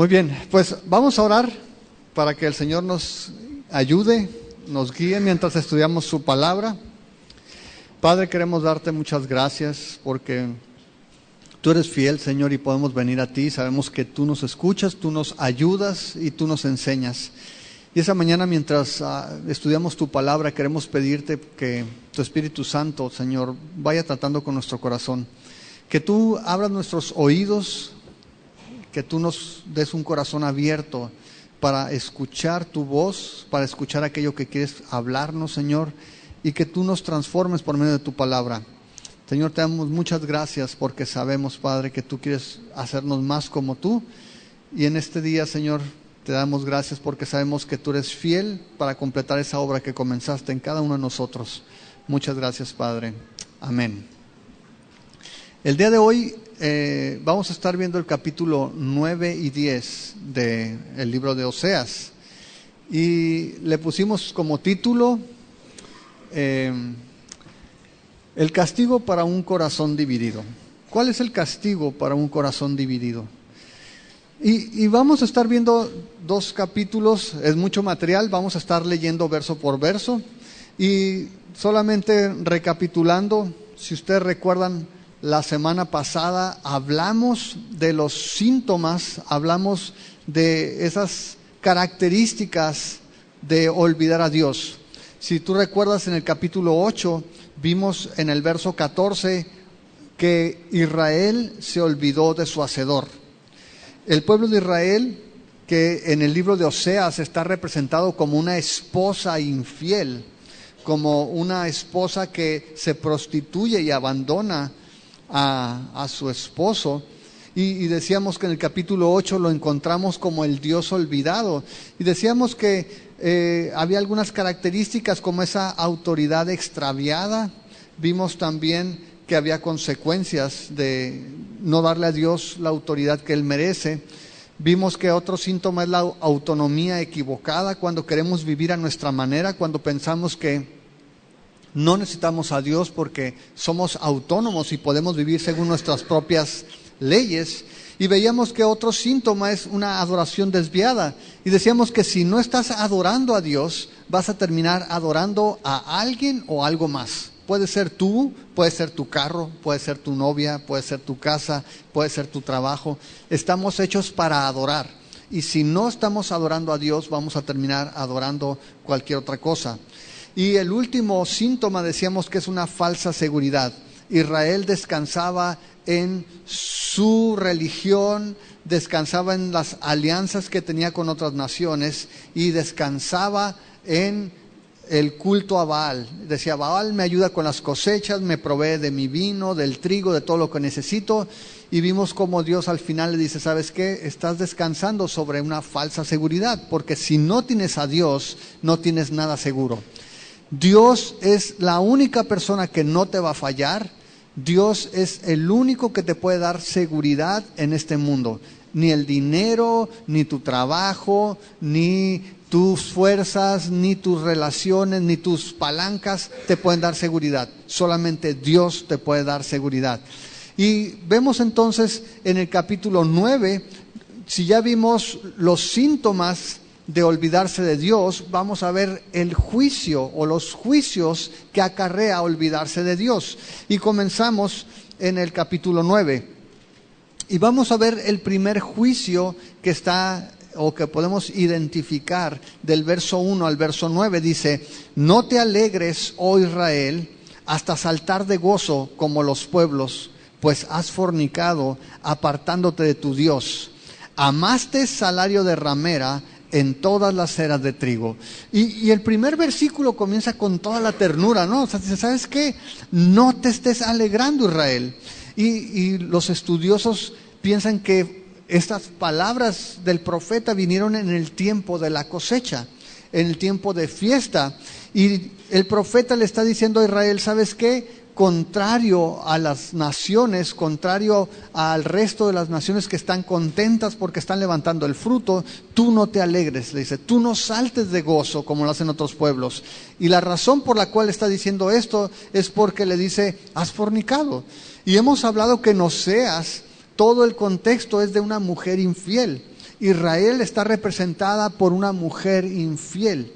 Muy bien, pues vamos a orar para que el Señor nos ayude, nos guíe mientras estudiamos su palabra. Padre, queremos darte muchas gracias porque tú eres fiel, Señor, y podemos venir a ti. Sabemos que tú nos escuchas, tú nos ayudas y tú nos enseñas. Y esa mañana mientras estudiamos tu palabra, queremos pedirte que tu Espíritu Santo, Señor, vaya tratando con nuestro corazón. Que tú abras nuestros oídos, que tú nos des un corazón abierto para escuchar tu voz, para escuchar aquello que quieres hablarnos, Señor, y que tú nos transformes por medio de tu palabra. Señor, te damos muchas gracias porque sabemos, Padre, que tú quieres hacernos más como tú. Y en este día, Señor, te damos gracias porque sabemos que tú eres fiel para completar esa obra que comenzaste en cada uno de nosotros. Muchas gracias, Padre. Amén. El día de hoy vamos a estar viendo el capítulo 9 y 10 del libro de Oseas. Y le pusimos como título el castigo para un corazón dividido. ¿Cuál es el castigo para un corazón dividido? Y vamos a estar viendo dos capítulos, es mucho material, vamos a estar leyendo verso por verso. Y solamente recapitulando, si ustedes recuerdan, la semana pasada hablamos de los síntomas, hablamos de esas características de olvidar a Dios. Si tú recuerdas, en el capítulo 8 vimos en el verso 14 que Israel se olvidó de su Hacedor. El pueblo de Israel, que en el libro de Oseas está representado como una esposa infiel, como una esposa que se prostituye y abandona a su esposo, y decíamos que en el capítulo 8 lo encontramos como el Dios olvidado, y decíamos que había algunas características como esa autoridad extraviada. Vimos también que había consecuencias de no darle a Dios la autoridad que Él merece. Vimos que otro síntoma es la autonomía equivocada, cuando queremos vivir a nuestra manera, cuando pensamos que no necesitamos a Dios porque somos autónomos y podemos vivir según nuestras propias leyes. Y veíamos que otro síntoma es una adoración desviada. Y decíamos que si no estás adorando a Dios, vas a terminar adorando a alguien o algo más. Puede ser tú, puede ser tu carro, puede ser tu novia, puede ser tu casa, puede ser tu trabajo. Estamos hechos para adorar. Y si no estamos adorando a Dios, vamos a terminar adorando cualquier otra cosa. Y el último síntoma decíamos que es una falsa seguridad. Israel descansaba en su religión, descansaba en las alianzas que tenía con otras naciones y descansaba en el culto a Baal. Decía, Baal me ayuda con las cosechas, me provee de mi vino, del trigo, de todo lo que necesito. Y vimos cómo Dios al final le dice, ¿sabes qué? Estás descansando sobre una falsa seguridad, porque si no tienes a Dios, no tienes nada seguro. Dios es la única persona que no te va a fallar. Dios es el único que te puede dar seguridad en este mundo. Ni el dinero, ni tu trabajo, ni tus fuerzas, ni tus relaciones, ni tus palancas te pueden dar seguridad. Solamente Dios te puede dar seguridad. Y vemos entonces en el capítulo 9, si ya vimos los síntomas de olvidarse de Dios, vamos a ver el juicio o los juicios que acarrea olvidarse de Dios. Y comenzamos en el capítulo 9. Y vamos a ver el primer juicio que está o que podemos identificar del verso 1 al verso 9. Dice, no te alegres, oh Israel, hasta saltar de gozo como los pueblos, pues has fornicado apartándote de tu Dios. Amaste salario de ramera en todas las eras de trigo. Y el primer versículo comienza con toda la ternura, ¿no? O sea, dice, ¿sabes qué? No te estés alegrando, Israel. Y los estudiosos piensan que estas palabras del profeta vinieron en el tiempo de la cosecha, en el tiempo de fiesta. Y el profeta le está diciendo a Israel, ¿sabes qué? Contrario a las naciones, contrario al resto de las naciones que están contentas porque están levantando el fruto, tú no te alegres, le dice, tú no saltes de gozo como lo hacen otros pueblos. Y la razón por la cual está diciendo esto es porque le dice, has fornicado. Y hemos hablado que en Oseas todo el contexto es de una mujer infiel. Israel está representada por una mujer infiel.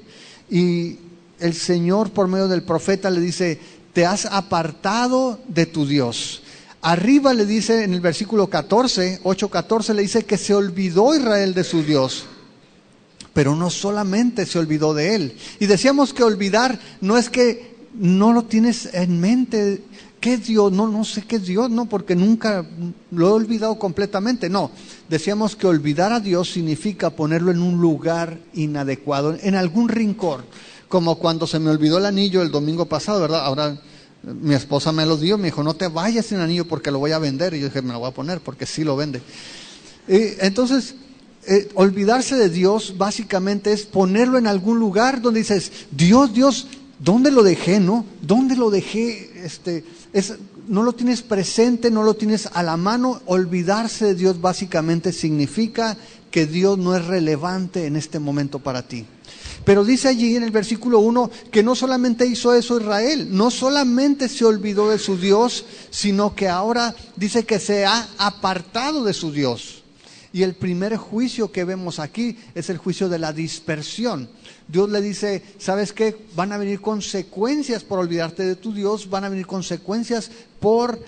Y el Señor, por medio del profeta, le dice: te has apartado de tu Dios. Arriba le dice en el versículo 14, 8:14, le dice que se olvidó Israel de su Dios. Pero no solamente se olvidó de Él. Y decíamos que olvidar no es que no lo tienes en mente. ¿Qué es Dios? No sé qué es Dios, no, porque nunca lo he olvidado completamente. No, decíamos que olvidar a Dios significa ponerlo en un lugar inadecuado, en algún rincón. Como cuando se me olvidó el anillo el domingo pasado, ¿verdad? Ahora mi esposa me lo dio, me dijo: no te vayas sin anillo porque lo voy a vender. Y yo dije: me lo voy a poner porque sí lo vende. Entonces, olvidarse de Dios básicamente es ponerlo en algún lugar donde dices: Dios, ¿dónde lo dejé, no? ¿Dónde lo dejé? No lo tienes presente, no lo tienes a la mano. Olvidarse de Dios básicamente significa que Dios no es relevante en este momento para ti. Pero dice allí en el versículo 1 que no solamente hizo eso Israel, no solamente se olvidó de su Dios, sino que ahora dice que se ha apartado de su Dios. Y el primer juicio que vemos aquí es el juicio de la dispersión. Dios le dice: ¿sabes qué? Van a venir consecuencias por olvidarte de tu Dios, van a venir consecuencias por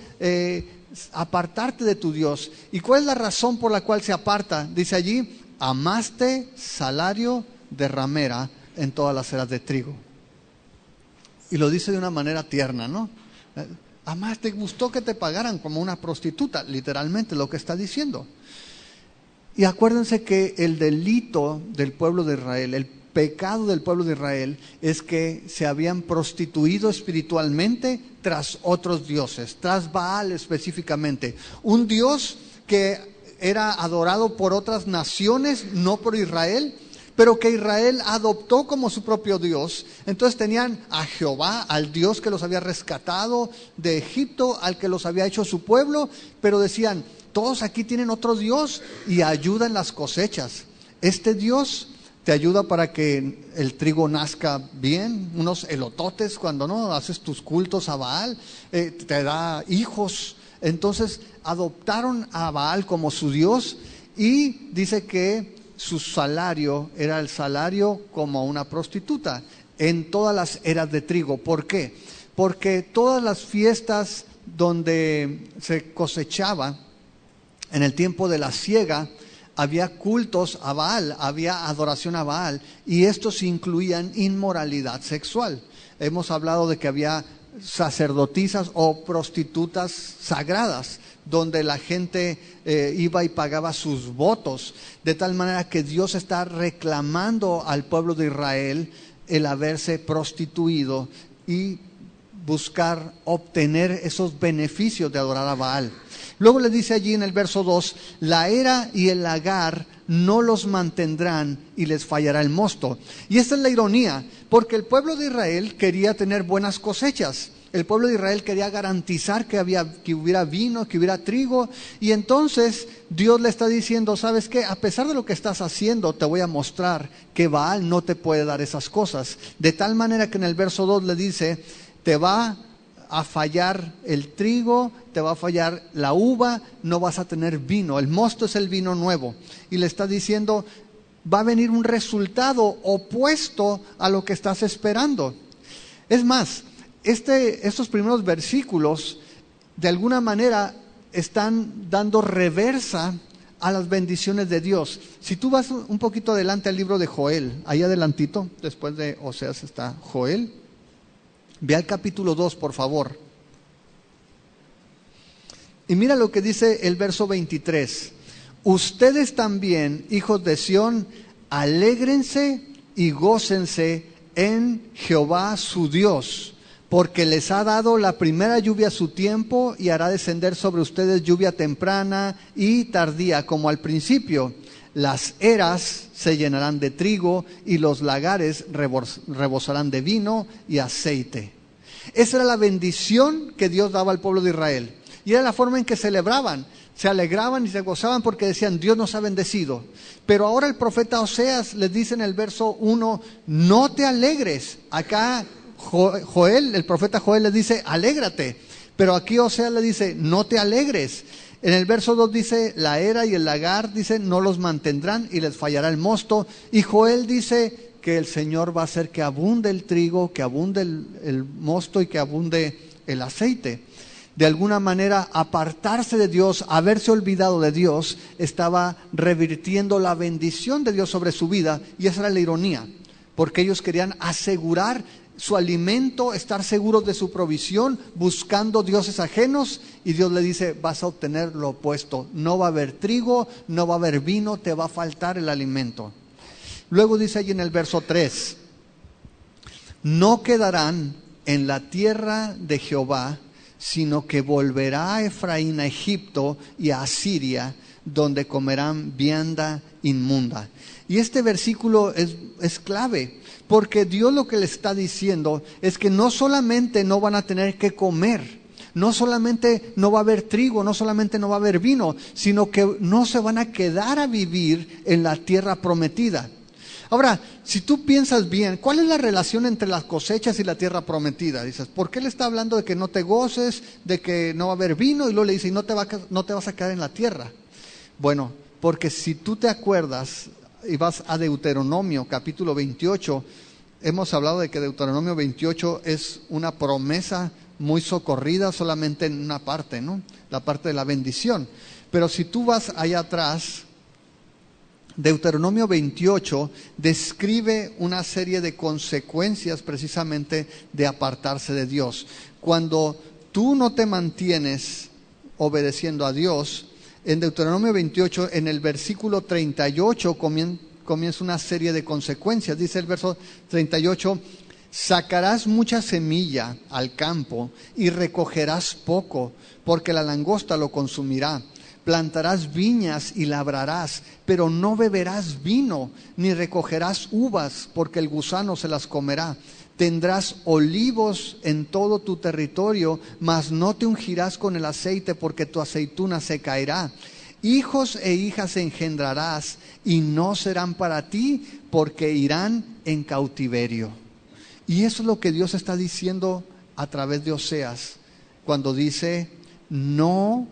apartarte de tu Dios. ¿Y cuál es la razón por la cual se aparta? Dice allí: amaste salario de ramera en todas las eras de trigo. Y lo dice de una manera tierna, ¿no? Además, te gustó que te pagaran como una prostituta, literalmente lo que está diciendo. Y acuérdense que el delito del pueblo de Israel, el pecado del pueblo de Israel, es que se habían prostituido espiritualmente tras otros dioses, tras Baal específicamente. Un dios que era adorado por otras naciones, no por Israel, pero que Israel adoptó como su propio Dios. Entonces tenían a Jehová, al Dios que los había rescatado de Egipto, al que los había hecho su pueblo, pero decían: todos aquí tienen otro Dios y ayuda en las cosechas. Este Dios te ayuda para que el trigo nazca bien, unos elototes cuando no haces tus cultos a Baal, te da hijos. Entonces adoptaron a Baal como su Dios, y dice que su salario era el salario como una prostituta en todas las eras de trigo. ¿Por qué? Porque todas las fiestas donde se cosechaba, en el tiempo de la siega, había cultos a Baal, había adoración a Baal, y estos incluían inmoralidad sexual. Hemos hablado de que había sacerdotisas o prostitutas sagradas, donde la gente iba y pagaba sus votos, de tal manera que Dios está reclamando al pueblo de Israel el haberse prostituido y buscar obtener esos beneficios de adorar a Baal. Luego le dice allí en el verso 2: la era y el lagar no los mantendrán y les fallará el mosto. Y esta es la ironía, porque el pueblo de Israel quería tener buenas cosechas. El pueblo de Israel quería garantizar que hubiera vino, que hubiera trigo. Y entonces Dios le está diciendo: ¿sabes qué? A pesar de lo que estás haciendo, te voy a mostrar que Baal no te puede dar esas cosas. De tal manera que en el verso 2 le dice: te va a fallar el trigo, te va a fallar la uva, no vas a tener vino. El mosto es el vino nuevo. Y le está diciendo: va a venir un resultado opuesto a lo que estás esperando. Es más, estos primeros versículos de alguna manera están dando reversa a las bendiciones de Dios. Si tú vas un poquito adelante al libro de Joel, ahí adelantito, después de Oseas está Joel. Ve al capítulo 2, por favor. Y mira lo que dice el verso 23. Ustedes también, hijos de Sión, alégrense y gócense en Jehová su Dios, porque les ha dado la primera lluvia a su tiempo y hará descender sobre ustedes lluvia temprana y tardía como al principio. Las eras se llenarán de trigo y los lagares rebosarán de vino y aceite. Esa era la bendición que Dios daba al pueblo de Israel. Y era la forma en que celebraban. Se alegraban y se gozaban porque decían: Dios nos ha bendecido. Pero ahora el profeta Oseas les dice en el verso 1: no te alegres. Acá Joel, el profeta Joel les dice: alégrate. Pero aquí Oseas le dice: no te alegres. En el verso 2 dice, la era y el lagar, dice, no los mantendrán y les fallará el mosto. Y Joel dice que el Señor va a hacer que abunde el trigo, que abunde el mosto y que abunde el aceite. De alguna manera, apartarse de Dios, haberse olvidado de Dios, estaba revirtiendo la bendición de Dios sobre su vida, y esa era la ironía, porque ellos querían asegurar su alimento, estar seguros de su provisión, buscando dioses ajenos, y Dios le dice, vas a obtener lo opuesto, no va a haber trigo, no va a haber vino, te va a faltar el alimento. Luego dice allí en el verso 3, no quedarán en la tierra de Jehová, sino que volverá a Efraín, a Egipto y a Asiria, donde comerán vianda inmunda. Y este versículo es clave, porque Dios lo que le está diciendo es que no solamente no van a tener que comer, no solamente no va a haber trigo, no solamente no va a haber vino, sino que no se van a quedar a vivir en la tierra prometida. Ahora, si tú piensas bien, ¿cuál es la relación entre las cosechas y la tierra prometida? Dices, ¿por qué le está hablando de que no te goces, de que no va a haber vino? Y luego le dice, y no te vas a quedar en la tierra. Bueno, porque si tú te acuerdas y vas a Deuteronomio capítulo 28, hemos hablado de que Deuteronomio 28 es una promesa muy socorrida solamente en una parte, ¿no? La parte de la bendición. Pero si tú vas allá atrás, Deuteronomio 28 describe una serie de consecuencias precisamente de apartarse de Dios. Cuando tú no te mantienes obedeciendo a Dios, en Deuteronomio 28, en el versículo 38 comienza una serie de consecuencias. Dice el verso 38, sacarás mucha semilla al campo y recogerás poco, porque la langosta lo consumirá. Plantarás viñas y labrarás, pero no beberás vino, ni recogerás uvas, porque el gusano se las comerá. Tendrás olivos en todo tu territorio, mas no te ungirás con el aceite, porque tu aceituna se caerá. Hijos e hijas engendrarás, y no serán para ti, porque irán en cautiverio. Y eso es lo que Dios está diciendo a través de Oseas, cuando dice, no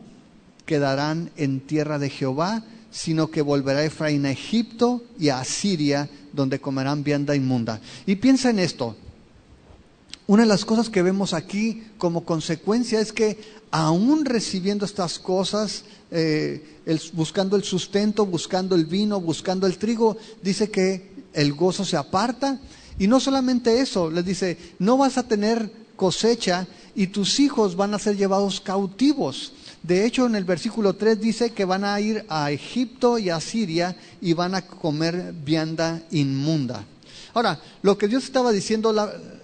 quedarán en tierra de Jehová, sino que volverá Efraín a Egipto y a Asiria, donde comerán vianda inmunda. Y piensa en esto, una de las cosas que vemos aquí como consecuencia es que aún recibiendo estas cosas, buscando el sustento, buscando el vino, buscando el trigo, dice que el gozo se aparta. Y no solamente eso, les dice, no vas a tener cosecha y tus hijos van a ser llevados cautivos. De hecho, en el versículo 3 dice que van a ir a Egipto y a Siria y van a comer vianda inmunda. Ahora, lo que Dios estaba diciendo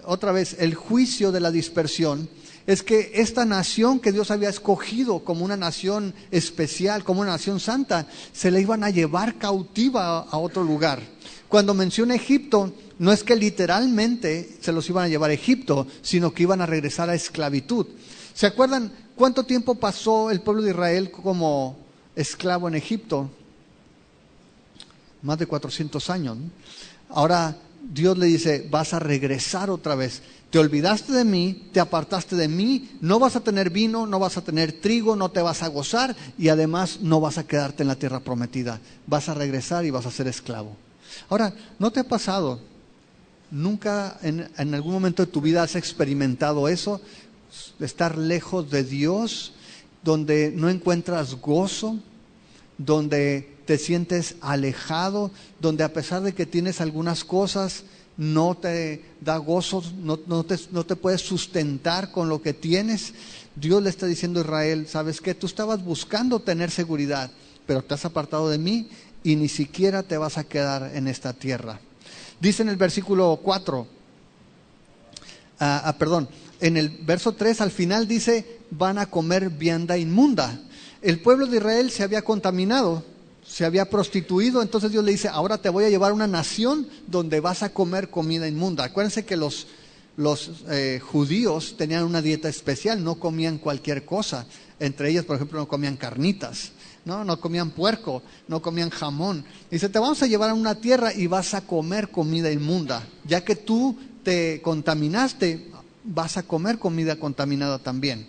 otra vez, el juicio de la dispersión, es que esta nación que Dios había escogido como una nación especial, como una nación santa, se la iban a llevar cautiva a otro lugar. Cuando menciona Egipto, no es que literalmente se los iban a llevar a Egipto, sino que iban a regresar a esclavitud. ¿Se acuerdan cuánto tiempo pasó el pueblo de Israel como esclavo en Egipto? Más de 400 años, ¿no? Ahora Dios le dice, vas a regresar otra vez. Te olvidaste de mí, te apartaste de mí, no vas a tener vino, no vas a tener trigo, no te vas a gozar y además no vas a quedarte en la tierra prometida. Vas a regresar y vas a ser esclavo. Ahora, ¿no te ha pasado? ¿Nunca en algún momento de tu vida has experimentado eso? Estar lejos de Dios, donde no encuentras gozo, donde te sientes alejado, donde a pesar de que tienes algunas cosas, no te da gozo, no te puedes sustentar con lo que tienes. Dios le está diciendo a Israel, ¿sabes qué? Tú estabas buscando tener seguridad, pero te has apartado de mí y ni siquiera te vas a quedar en esta tierra. Dice en el versículo 4, en el verso 3 al final dice, van a comer vianda inmunda. El pueblo de Israel se había contaminado, se había prostituido, entonces Dios le dice, ahora te voy a llevar a una nación donde vas a comer comida inmunda. Acuérdense que los judíos tenían una dieta especial, no comían cualquier cosa. Entre ellas, por ejemplo, no comían carnitas, no comían puerco, no comían jamón. Dice, te vamos a llevar a una tierra y vas a comer comida inmunda. Ya que tú te contaminaste, vas a comer comida contaminada también.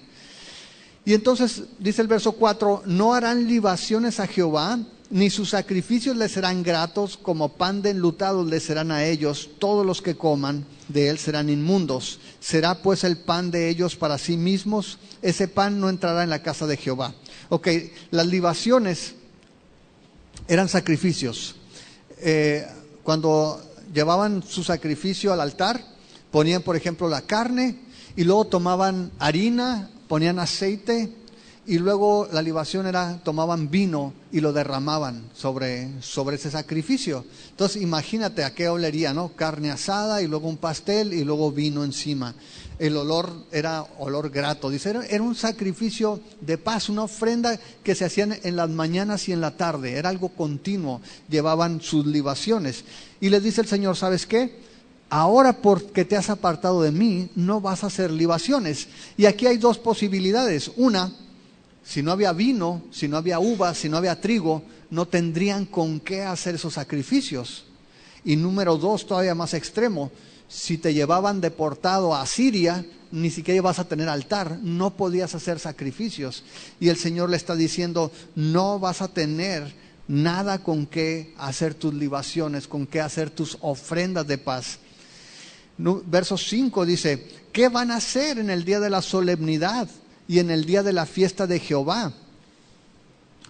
Y entonces dice el verso 4, no harán libaciones a Jehová, ni sus sacrificios les serán gratos, como pan de enlutados les serán a ellos, todos los que coman de él serán inmundos. Será pues el pan de ellos para sí mismos, ese pan no entrará en la casa de Jehová. Ok, las libaciones eran sacrificios. Cuando llevaban su sacrificio al altar, ponían por ejemplo la carne y luego tomaban harina, ponían aceite y luego la libación era, tomaban vino y lo derramaban sobre ese sacrificio. Entonces imagínate a qué olería, ¿no? Carne asada y luego un pastel y luego vino encima. El olor era olor grato. Dice, era un sacrificio de paz, una ofrenda que se hacían en las mañanas y en la tarde. Era algo continuo, llevaban sus libaciones. Y les dice el Señor, ¿sabes qué? Ahora porque te has apartado de mí, no vas a hacer libaciones. Y aquí hay dos posibilidades. Una, si no había vino, si no había uvas, si no había trigo, no tendrían con qué hacer esos sacrificios. Y número dos, todavía más extremo, si te llevaban deportado a Siria, ni siquiera ibas a tener altar, no podías hacer sacrificios. Y el Señor le está diciendo, no vas a tener nada con qué hacer tus libaciones, con qué hacer tus ofrendas de paz. Verso 5 dice, ¿qué van a hacer en el día de la solemnidad y en el día de la fiesta de Jehová?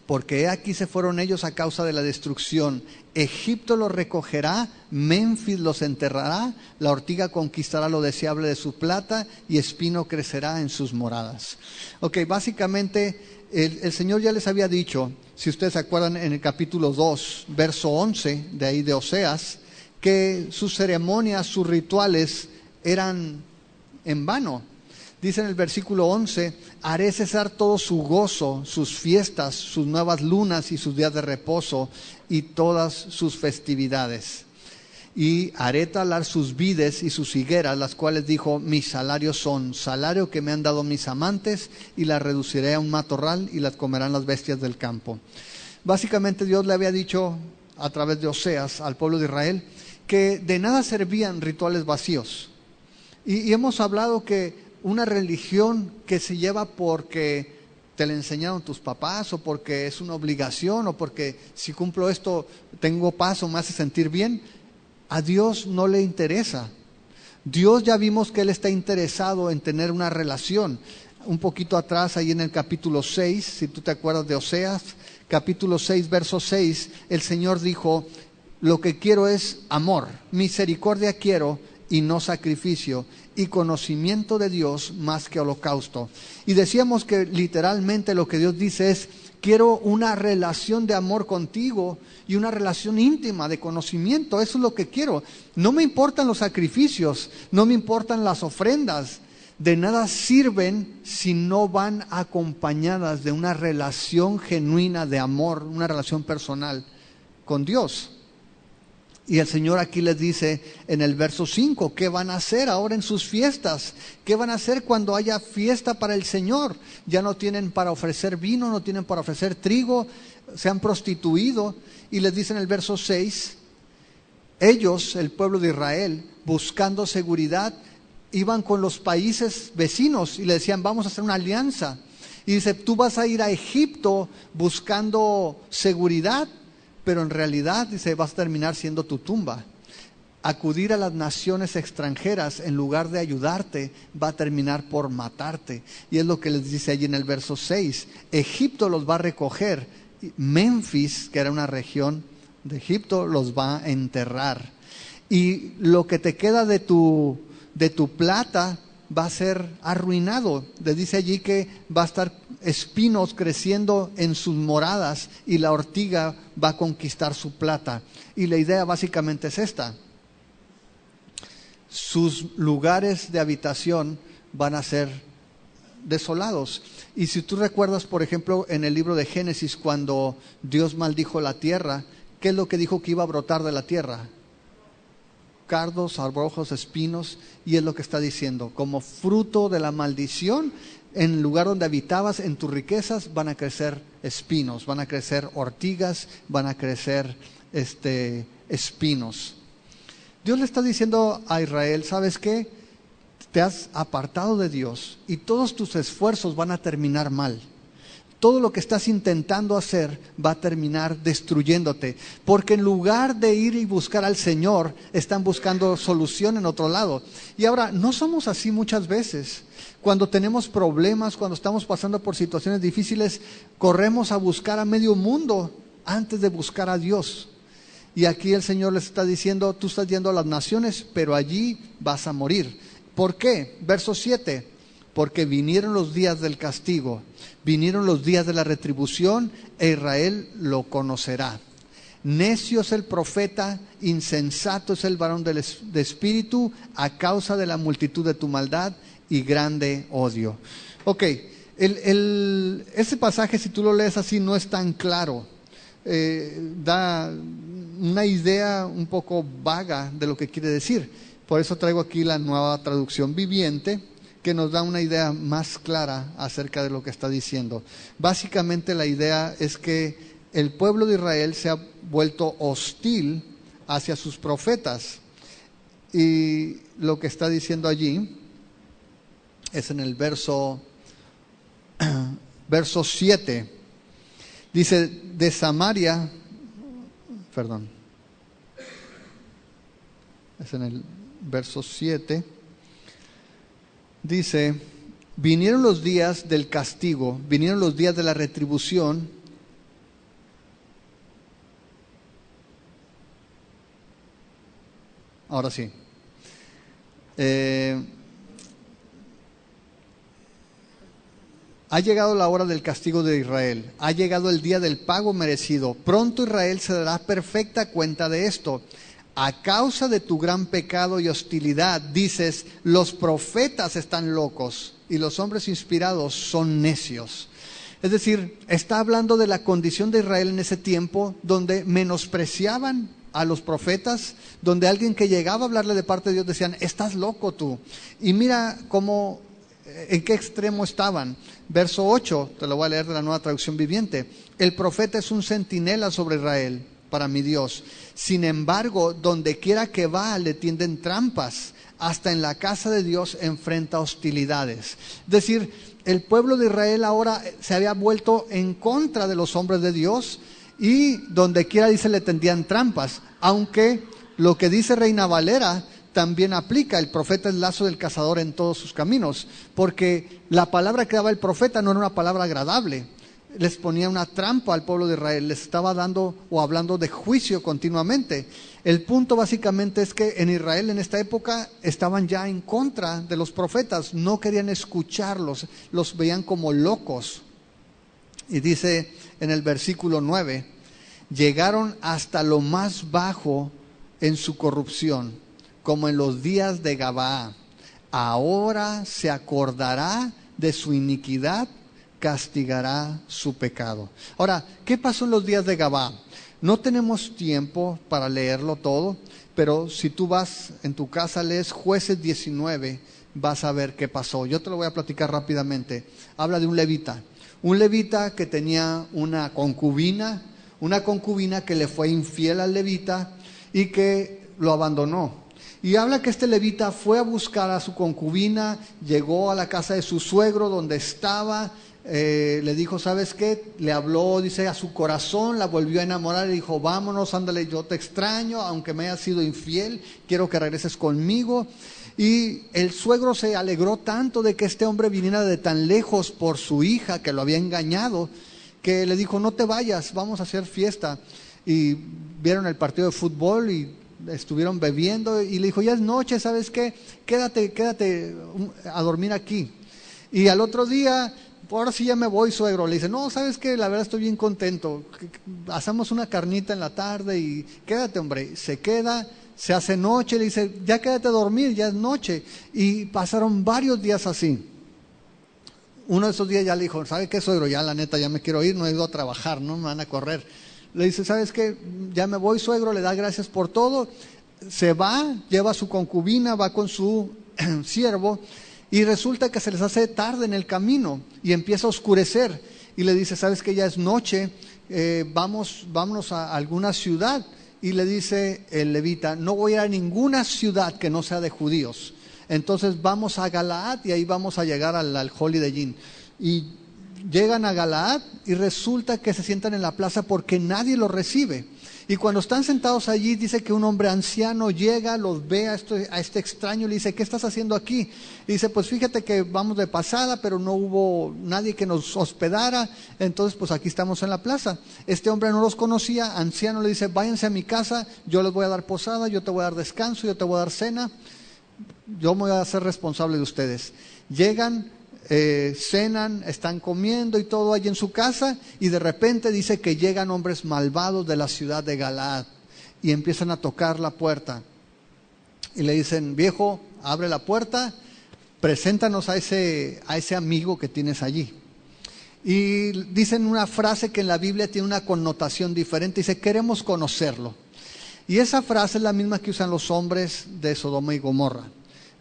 Porque he aquí se fueron ellos a causa de la destrucción. Egipto los recogerá, Memphis los enterrará, la ortiga conquistará lo deseable de su plata y espino crecerá en sus moradas. Ok, básicamente el Señor ya les había dicho, si ustedes se acuerdan en el capítulo 2, verso 11 de ahí de Oseas, que sus ceremonias, sus rituales eran en vano. Dice en el versículo 11, haré cesar todo su gozo, sus fiestas, sus nuevas lunas y sus días de reposo y todas sus festividades. Y haré talar sus vides y sus higueras, las cuales dijo, mis salarios son salario que me han dado mis amantes, y las reduciré a un matorral y las comerán las bestias del campo. Básicamente Dios le había dicho a través de Oseas al pueblo de Israel que de nada servían rituales vacíos. Y hemos hablado que una religión que se lleva porque te la enseñaron tus papás, o porque es una obligación, o porque si cumplo esto tengo paz o me hace sentir bien, a Dios no le interesa. Dios ya vimos que Él está interesado en tener una relación. Un poquito atrás, ahí en el capítulo 6, si tú te acuerdas de Oseas, capítulo 6, verso 6, el Señor dijo, lo que quiero es amor, misericordia quiero y no sacrificio, y conocimiento de Dios más que holocausto. Y decíamos que literalmente lo que Dios dice es, quiero una relación de amor contigo y una relación íntima de conocimiento. Eso es lo que quiero. No me importan los sacrificios, no me importan las ofrendas. De nada sirven si no van acompañadas de una relación genuina de amor, una relación personal con Dios. Y el Señor aquí les dice en el verso 5, ¿qué van a hacer ahora en sus fiestas? ¿Qué van a hacer cuando haya fiesta para el Señor? Ya no tienen para ofrecer vino, no tienen para ofrecer trigo, se han prostituido. Y les dice en el verso 6, ellos, el pueblo de Israel, buscando seguridad, iban con los países vecinos y le decían, vamos a hacer una alianza. Y dice, tú vas a ir a Egipto buscando seguridad, pero en realidad, dice, vas a terminar siendo tu tumba. Acudir a las naciones extranjeras en lugar de ayudarte va a terminar por matarte. Y es lo que les dice allí en el verso 6. Egipto los va a recoger. Memphis, que era una región de Egipto, los va a enterrar. Y lo que te queda de tu plata va a ser arruinado. Les dice allí que va a estar espinos creciendo en sus moradas y la ortiga va a conquistar su plata. Y la idea básicamente es esta. Sus lugares de habitación van a ser desolados. Y si tú recuerdas, por ejemplo, en el libro de Génesis, cuando Dios maldijo la tierra, ¿qué es lo que dijo que iba a brotar de la tierra? Cardos, abrojos, espinos, y es lo que está diciendo, como fruto de la maldición, en el lugar donde habitabas, en tus riquezas, van a crecer espinos, van a crecer ortigas, van a crecer espinos. Dios le está diciendo a Israel, ¿sabes qué? te has apartado de Dios y todos tus esfuerzos van a terminar mal. Todo lo que estás intentando hacer va a terminar destruyéndote, porque en lugar de ir y buscar al Señor, están buscando solución en otro lado. Y ahora, no somos así muchas veces. Cuando tenemos problemas, cuando estamos pasando por situaciones difíciles, corremos a buscar a medio mundo antes de buscar a Dios. Y aquí el Señor les está diciendo, tú estás yendo a las naciones, pero allí vas a morir. ¿Por qué? Verso 7. Porque vinieron los días del castigo, vinieron los días de la retribución, e Israel lo conocerá. Necio es el profeta, insensato es el varón de espíritu, a causa de la multitud de tu maldad y grande odio. Ok, ese pasaje, si tú lo lees así, no es tan claro. Da una idea un poco vaga de lo que quiere decir. Por eso traigo aquí la Nueva Traducción Viviente, que nos da una idea más clara acerca de lo que está diciendo. Básicamente la idea es que el pueblo de Israel se ha vuelto hostil hacia sus profetas. Y lo que está diciendo allí es en el verso 7. Dice, de Samaria, es en el verso 7. Dice, vinieron los días del castigo, vinieron los días de la retribución. Ahora sí. Ha llegado la hora del castigo de Israel, ha llegado el día del pago merecido. Pronto Israel se dará perfecta cuenta de esto. A causa de tu gran pecado y hostilidad, dices, los profetas están locos y los hombres inspirados son necios. Es decir, está hablando de la condición de Israel en ese tiempo, donde menospreciaban a los profetas, donde alguien que llegaba a hablarle de parte de Dios decían, estás loco tú. Y mira cómo, en qué extremo estaban. Verso 8, te lo voy a leer de la Nueva Traducción Viviente. El profeta es un centinela sobre Israel, para mi Dios. Sin embargo, donde quiera que va, le tienden trampas. Hasta en la casa de Dios enfrenta hostilidades. Es decir, el pueblo de Israel ahora se había vuelto en contra de los hombres de Dios y donde quiera, dice, le tendían trampas. Aunque lo que dice Reina Valera también aplica. El profeta es lazo del cazador en todos sus caminos. Porque la palabra que daba el profeta no era una palabra agradable. Les ponía una trampa al pueblo de Israel, les estaba dando o hablando de juicio continuamente. El punto básicamente es que en Israel en esta época estaban ya en contra de los profetas, no querían escucharlos, los veían como locos. Y dice en el versículo 9, llegaron hasta lo más bajo en su corrupción, como en los días de Gabaa. Ahora se acordará de su iniquidad, castigará su pecado. Ahora, ¿qué pasó en los días de Gabaa? No tenemos tiempo para leerlo todo, pero si tú vas en tu casa, lees Jueces 19, vas a ver qué pasó. Yo te lo voy a platicar rápidamente. Habla de un levita que tenía una concubina que le fue infiel al levita y que lo abandonó. Y habla que este levita fue a buscar a su concubina, llegó a la casa de su suegro donde estaba, le dijo, ¿sabes qué? Le habló, dice, a su corazón, la volvió a enamorar, le dijo, vámonos, ándale, yo te extraño, aunque me hayas sido infiel, quiero que regreses conmigo. Y el suegro se alegró tanto de que este hombre viniera de tan lejos por su hija, que lo había engañado, que le dijo, no te vayas, vamos a hacer fiesta. Y vieron el partido de fútbol y estuvieron bebiendo, y le dijo, ya es noche, ¿sabes qué? Quédate a dormir aquí. Y al otro día, ahora sí ya me voy, suegro. Le dice, no, ¿sabes qué? La verdad estoy bien contento. Hacemos una carnita en la tarde y quédate, hombre. Se queda, se hace noche, le dice, ya quédate a dormir, ya es noche. Y pasaron varios días así. Uno de esos días ya le dijo, ¿sabe qué, suegro? Ya la neta, ya me quiero ir, no he ido a trabajar, no me van a correr. Le dice, ¿sabes qué? Ya me voy, suegro, le da gracias por todo. Se va, lleva a su concubina, va con su siervo. Y resulta que se les hace tarde en el camino y empieza a oscurecer. Y le dice, ¿sabes qué? Ya es noche, vámonos a alguna ciudad. Y le dice el levita, no voy a ir a ninguna ciudad que no sea de judíos. entonces vamos a Galaad y ahí vamos a llegar al Holiday Inn. Y llegan a Galaad y resulta que se sientan en la plaza porque nadie los recibe. Y cuando están sentados allí, dice que un hombre anciano llega, los ve a este extraño y le dice: ¿qué estás haciendo aquí? Y dice: pues fíjate que vamos de pasada, pero no hubo nadie que nos hospedara, entonces pues aquí estamos en la plaza. Este hombre no los conocía, anciano le dice: váyanse a mi casa, yo les voy a dar posada, yo te voy a dar descanso, yo te voy a dar cena, yo me voy a hacer responsable de ustedes. Llegan, cenan, están comiendo y todo allí en su casa, y de repente dice que llegan hombres malvados de la ciudad de Galaad y empiezan a tocar la puerta y le dicen: viejo, abre la puerta, preséntanos a ese amigo que tienes allí. Y dicen una frase que en la Biblia tiene una connotación diferente, dice: queremos conocerlo. Y esa frase es la misma que usan los hombres de Sodoma y Gomorra.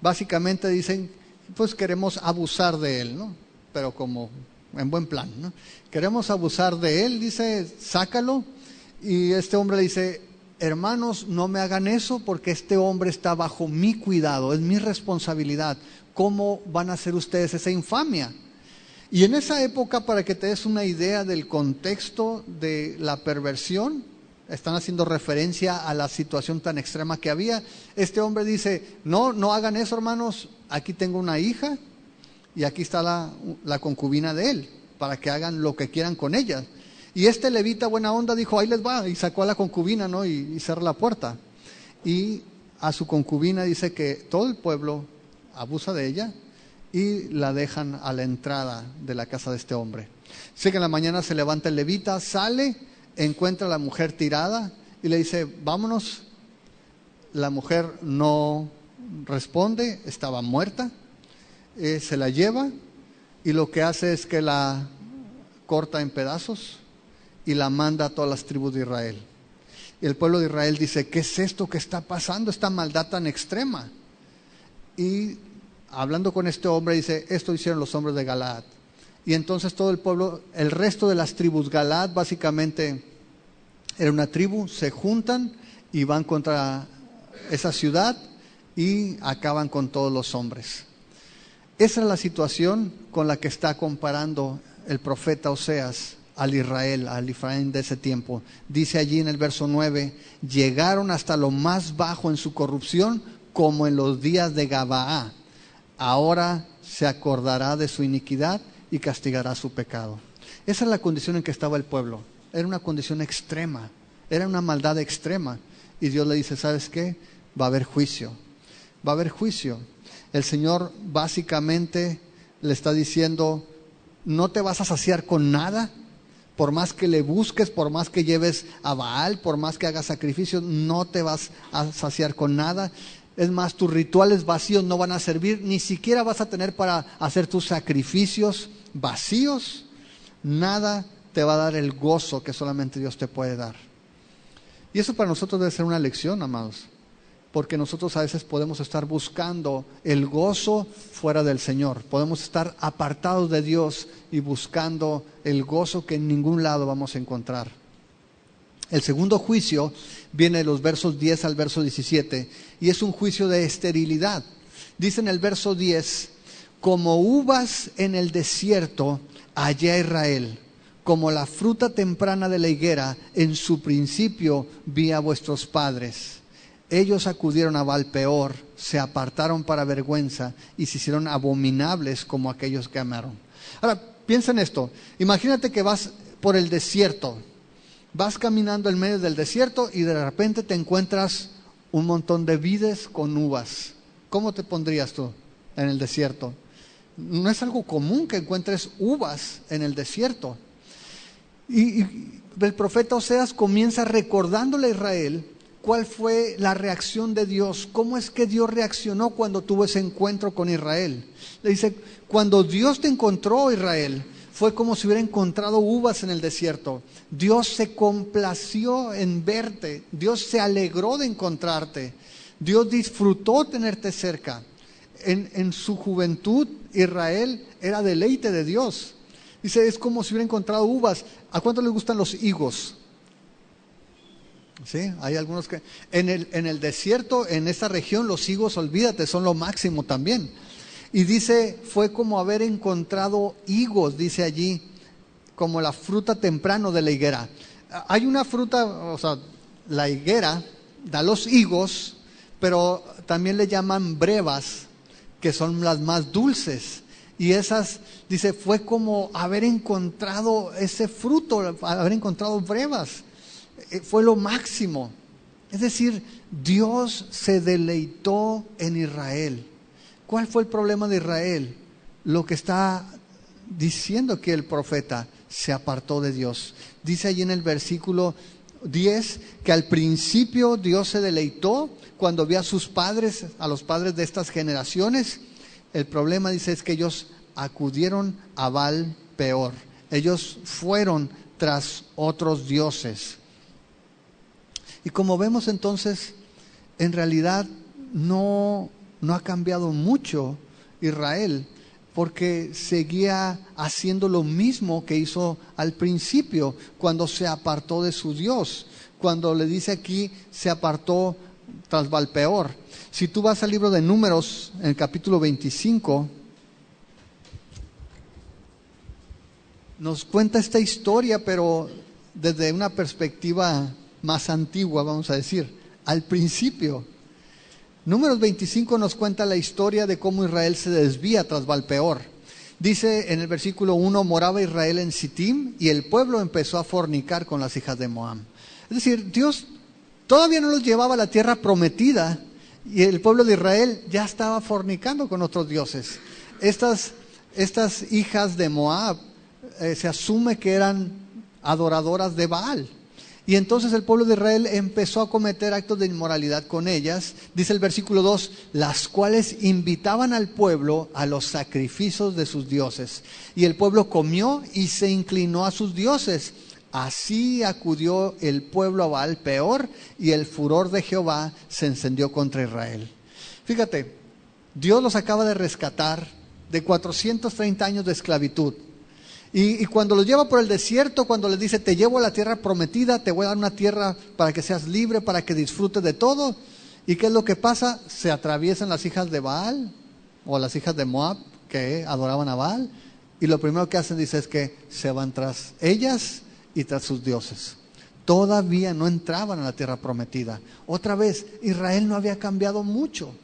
Básicamente dicen: pues queremos abusar de él, ¿no? Pero como en buen plan, ¿no? Queremos abusar de él, dice: sácalo. Y este hombre le dice: hermanos, no me hagan eso porque este hombre está bajo mi cuidado, es mi responsabilidad. ¿Cómo van a hacer ustedes esa infamia? Y en esa época, para que te des una idea del contexto de la perversión, están haciendo referencia a la situación tan extrema que había. Este hombre dice: no hagan eso, hermanos, aquí tengo una hija y aquí está la concubina de él, para que hagan lo que quieran con ella. Y este levita buena onda dijo: ahí les va, y sacó a la concubina, ¿no? y cerró la puerta. Y a su concubina dice que todo el pueblo abusa de ella y la dejan a la entrada de la casa de este hombre. Así que en la mañana se levanta el levita, sale, encuentra a la mujer tirada y le dice: vámonos. La mujer no responde, estaba muerta. Se la lleva y lo que hace es que la corta en pedazos y la manda a todas las tribus de Israel. Y el pueblo de Israel dice: ¿qué es esto que está pasando? Esta maldad tan extrema. Y hablando con este hombre dice: esto hicieron los hombres de Galaad. Y entonces todo el pueblo, el resto de las tribus, Galaad básicamente era una tribu, se juntan y van contra esa ciudad y acaban con todos los hombres. Esa es la situación con la que está comparando el profeta Oseas al Israel de ese tiempo. Dice allí en el verso 9: llegaron hasta lo más bajo en su corrupción, como en los días de Gabaá. Ahora se acordará de su iniquidad y castigará su pecado. Esa es la condición en que estaba el pueblo. Era una condición extrema, era una maldad extrema. Y Dios le dice: ¿sabes qué? Va a haber juicio, va a haber juicio. El Señor básicamente le está diciendo: no te vas a saciar con nada, por más que le busques, por más que lleves a Baal, por más que hagas sacrificios, no te vas a saciar con nada. Es más, tus rituales vacíos no van a servir, ni siquiera vas a tener para hacer tus sacrificios vacíos. Nada te va a dar el gozo que solamente Dios te puede dar. Y eso para nosotros debe ser una lección, amados, porque nosotros a veces podemos estar buscando el gozo fuera del Señor. Podemos estar apartados de Dios y buscando el gozo que en ningún lado vamos a encontrar. El segundo juicio viene de los versos 10 al verso 17 y es un juicio de esterilidad. Dice en el verso 10: como uvas en el desierto hallé a Israel, como la fruta temprana de la higuera en su principio vi a vuestros padres. Ellos acudieron a Baal-peor, se apartaron para vergüenza y se hicieron abominables como aquellos que amaron. Ahora, piensa en esto. Imagínate que vas por el desierto. Vas caminando en medio del desierto y de repente te encuentras un montón de vides con uvas. ¿Cómo te pondrías tú en el desierto? No es algo común que encuentres uvas en el desierto. Y el profeta Oseas comienza recordándole a Israel cuál fue la reacción de Dios, cómo es que Dios reaccionó cuando tuvo ese encuentro con Israel. Le dice: cuando Dios te encontró, Israel, fue como si hubiera encontrado uvas en el desierto. Dios se complació en verte, Dios se alegró de encontrarte, Dios disfrutó tenerte cerca. En su juventud, Israel era deleite de Dios. Dice: es como si hubiera encontrado uvas. ¿A cuánto les gustan los higos? Sí, hay algunos que en el desierto, en esta región, los higos, olvídate, son lo máximo también. Y dice, fue como haber encontrado higos, dice allí, como la fruta temprano de la higuera. Hay una fruta, o sea, la higuera da los higos, pero también le llaman brevas, que son las más dulces. Y esas, dice, fue como haber encontrado ese fruto, haber encontrado brevas. Fue lo máximo. Es decir, Dios se deleitó en Israel. ¿Cuál fue el problema de Israel? Lo que está diciendo aquí el profeta, se apartó de Dios. Dice allí en el versículo 10 que al principio Dios se deleitó cuando vio a sus padres, a los padres de estas generaciones. El problema, dice, es que ellos acudieron a Baal peor. Ellos fueron tras otros dioses. Y como vemos entonces, en realidad no ha cambiado mucho Israel, porque seguía haciendo lo mismo que hizo al principio, cuando se apartó de su Dios. Cuando le dice aquí, se apartó tras Baal peor. Si tú vas al libro de Números, en el capítulo 25, nos cuenta esta historia, pero desde una perspectiva más antigua, vamos a decir, al principio. Números 25 nos cuenta la historia de cómo Israel se desvía tras Baal peor. Dice en el versículo 1, moraba Israel en Sittim y el pueblo empezó a fornicar con las hijas de Moab. Es decir, Dios todavía no los llevaba a la tierra prometida y el pueblo de Israel ya estaba fornicando con otros dioses. Estas hijas de Moab se asume que eran adoradoras de Baal. Y entonces el pueblo de Israel empezó a cometer actos de inmoralidad con ellas. Dice el versículo 2, las cuales invitaban al pueblo a los sacrificios de sus dioses. Y el pueblo comió y se inclinó a sus dioses. Así acudió el pueblo a Baal peor y el furor de Jehová se encendió contra Israel. Fíjate, Dios los acaba de rescatar de 430 años de esclavitud. Y cuando los lleva por el desierto, cuando les dice, te llevo a la tierra prometida, te voy a dar una tierra para que seas libre, para que disfrutes de todo. ¿Y qué es lo que pasa? Se atraviesan las hijas de Baal, o las hijas de Moab, que adoraban a Baal. Y lo primero que hacen, dice, es que se van tras ellas y tras sus dioses. Todavía no entraban a la tierra prometida. Otra vez, Israel no había cambiado mucho.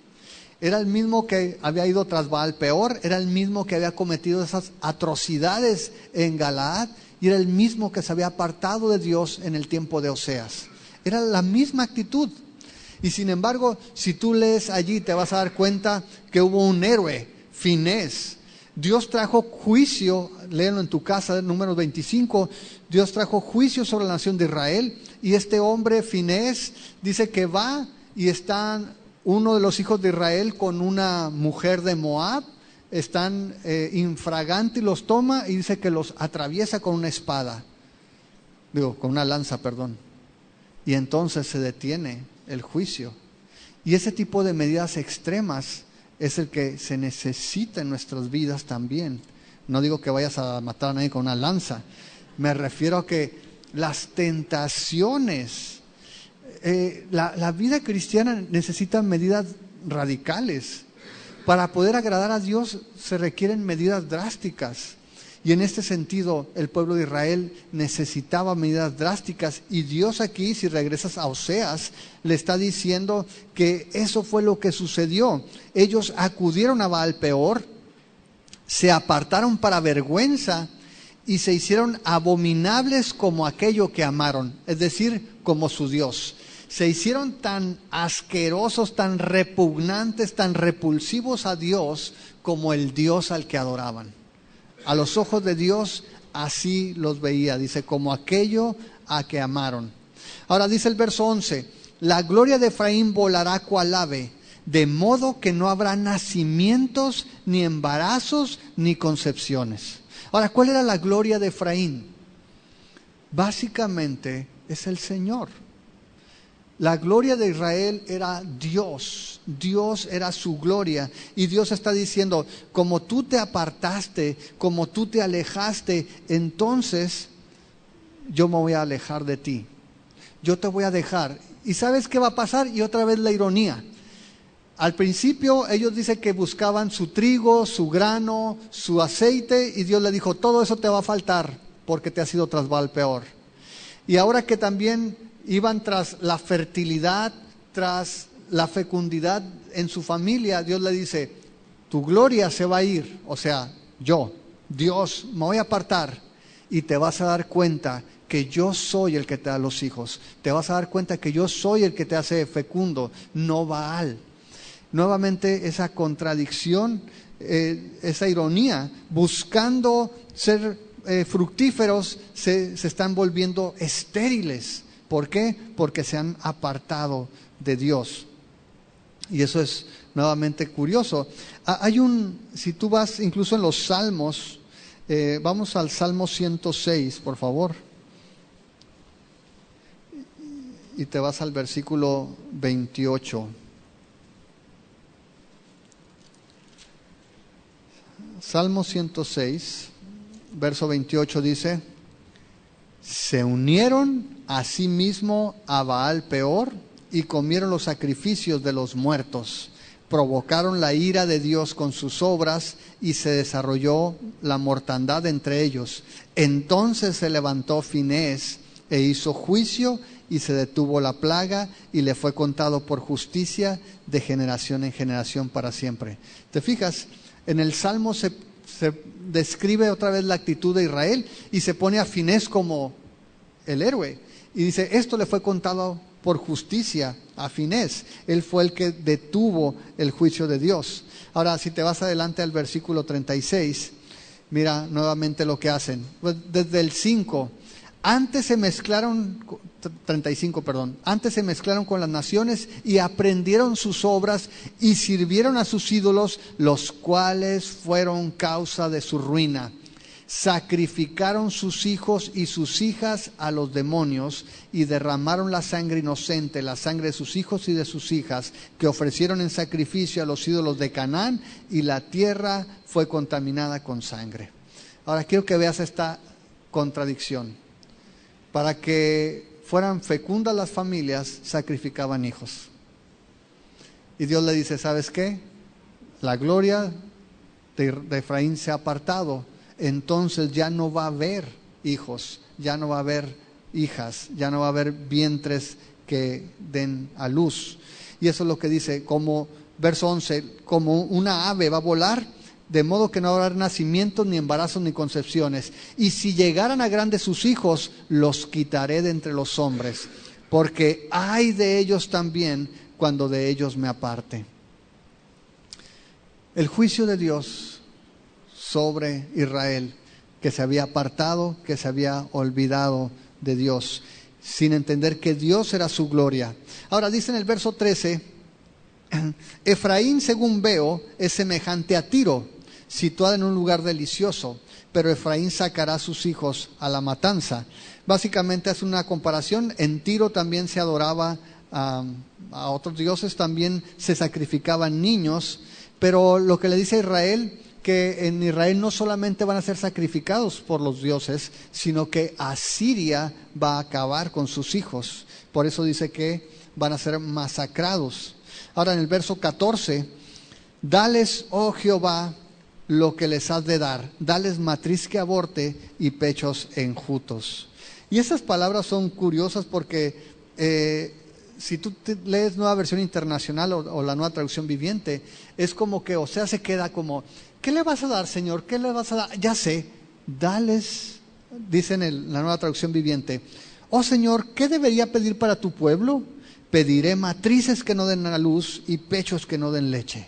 Era el mismo que había ido tras Baal peor, era el mismo que había cometido esas atrocidades en Galaad y era el mismo que se había apartado de Dios en el tiempo de Oseas. Era la misma actitud. Y sin embargo, si tú lees allí, te vas a dar cuenta que hubo un héroe, Finés. Dios trajo juicio, léelo en tu casa, número 25, Dios trajo juicio sobre la nación de Israel y este hombre, Finés, dice que va y están uno de los hijos de Israel con una mujer de Moab, están infraganti, los toma y dice que los atraviesa con una espada, con una lanza, perdón. Y entonces se detiene el juicio. Y ese tipo de medidas extremas es el que se necesita en nuestras vidas también. No digo que vayas a matar a nadie con una lanza, me refiero a que las tentaciones, la vida cristiana necesita medidas radicales. Para poder agradar a Dios se requieren medidas drásticas. Y en este sentido, el pueblo de Israel necesitaba medidas drásticas. Y Dios aquí, si regresas a Oseas, le está diciendo que eso fue lo que sucedió. Ellos acudieron a Baal peor, se apartaron para vergüenza y se hicieron abominables como aquello que amaron, es decir, como su Dios. Se hicieron tan asquerosos, tan repugnantes, tan repulsivos a Dios como el Dios al que adoraban. A los ojos de Dios así los veía, dice, como aquello a que amaron. Ahora dice el verso 11, la gloria de Efraín volará cual ave, de modo que no habrá nacimientos, ni embarazos, ni concepciones. Ahora, ¿cuál era la gloria de Efraín? Básicamente es el Señor. La gloria de Israel era Dios, Dios era su gloria y Dios está diciendo, como tú te apartaste, como tú te alejaste, entonces yo me voy a alejar de ti. yo te voy a dejar. ¿Y sabes qué va a pasar? Y otra vez la ironía. Al principio ellos dicen que buscaban su trigo, su grano, su aceite, y Dios le dijo, todo eso te va a faltar porque te has ido tras Baal peor. Y ahora que también iban tras la fertilidad, tras la fecundidad en su familia, Dios le dice, tu gloria se va a ir, o sea, yo, Dios, me voy a apartar y te vas a dar cuenta que yo soy el que te da los hijos. Te vas a dar cuenta que yo soy el que te hace fecundo, no Baal. Nuevamente esa contradicción, esa ironía, buscando ser fructíferos, se están volviendo estériles. ¿Por qué? Porque se han apartado de Dios. Y eso es nuevamente curioso. Si tú vas incluso en los Salmos, vamos al Salmo 106, por favor. Y te vas al versículo 28. Salmo 106, verso 28 dice, se unieron a sí mismo a Baal peor y comieron los sacrificios de los muertos. Provocaron la ira de Dios con sus obras y se desarrolló la mortandad entre ellos. Entonces se levantó Finés e hizo juicio y se detuvo la plaga y le fue contado por justicia de generación en generación para siempre. ¿Te fijas? En el Salmo se describe otra vez la actitud de Israel y se pone a Finés como el héroe. Y dice, esto le fue contado por justicia a Finés. Él fue el que detuvo el juicio de Dios. Ahora, si te vas adelante al versículo 36, mira nuevamente lo que hacen. Desde el 5, antes se mezclaron con las naciones y aprendieron sus obras y sirvieron a sus ídolos, los cuales fueron causa de su ruina. Sacrificaron sus hijos y sus hijas a los demonios y derramaron la sangre inocente, la sangre de sus hijos y de sus hijas, que ofrecieron en sacrificio a los ídolos de Canaán, y la tierra fue contaminada con sangre. Ahora quiero que veas esta contradicción. Para que fueran fecundas las familias, sacrificaban hijos. Y Dios le dice, ¿sabes qué? La gloria de Efraín se ha apartado, entonces ya no va a haber hijos, ya no va a haber hijas, ya no va a haber vientres que den a luz. Y eso es lo que dice, como verso 11, como una ave va a volar, de modo que no habrá nacimientos, ni embarazos, ni concepciones. Y si llegaran a grandes sus hijos, los quitaré de entre los hombres, porque ay de ellos también cuando de ellos me aparte. El juicio de Dios sobre Israel, que se había apartado, que se había olvidado de Dios, sin entender que Dios era su gloria. Ahora dice en el verso 13, Efraín, según veo, es semejante a Tiro, situada en un lugar delicioso, pero Efraín sacará a sus hijos a la matanza. Básicamente es una comparación. En Tiro también se adoraba a otros dioses, también se sacrificaban niños, pero lo que le dice a Israel, que en Israel no solamente van a ser sacrificados por los dioses, sino que Asiria va a acabar con sus hijos. Por eso dice que van a ser masacrados. Ahora en el verso 14, dales, oh Jehová, lo que les has de dar, dales matriz que aborte y pechos enjutos. Y esas palabras son curiosas porque si tú lees Nueva Versión Internacional o la Nueva Traducción Viviente, es como que, o sea, se queda como, ¿qué le vas a dar, Señor? ¿Qué le vas a dar? Ya sé, dales, dice en la Nueva Traducción Viviente, oh Señor, ¿qué debería pedir para tu pueblo? Pediré matrices que no den a luz y pechos que no den leche.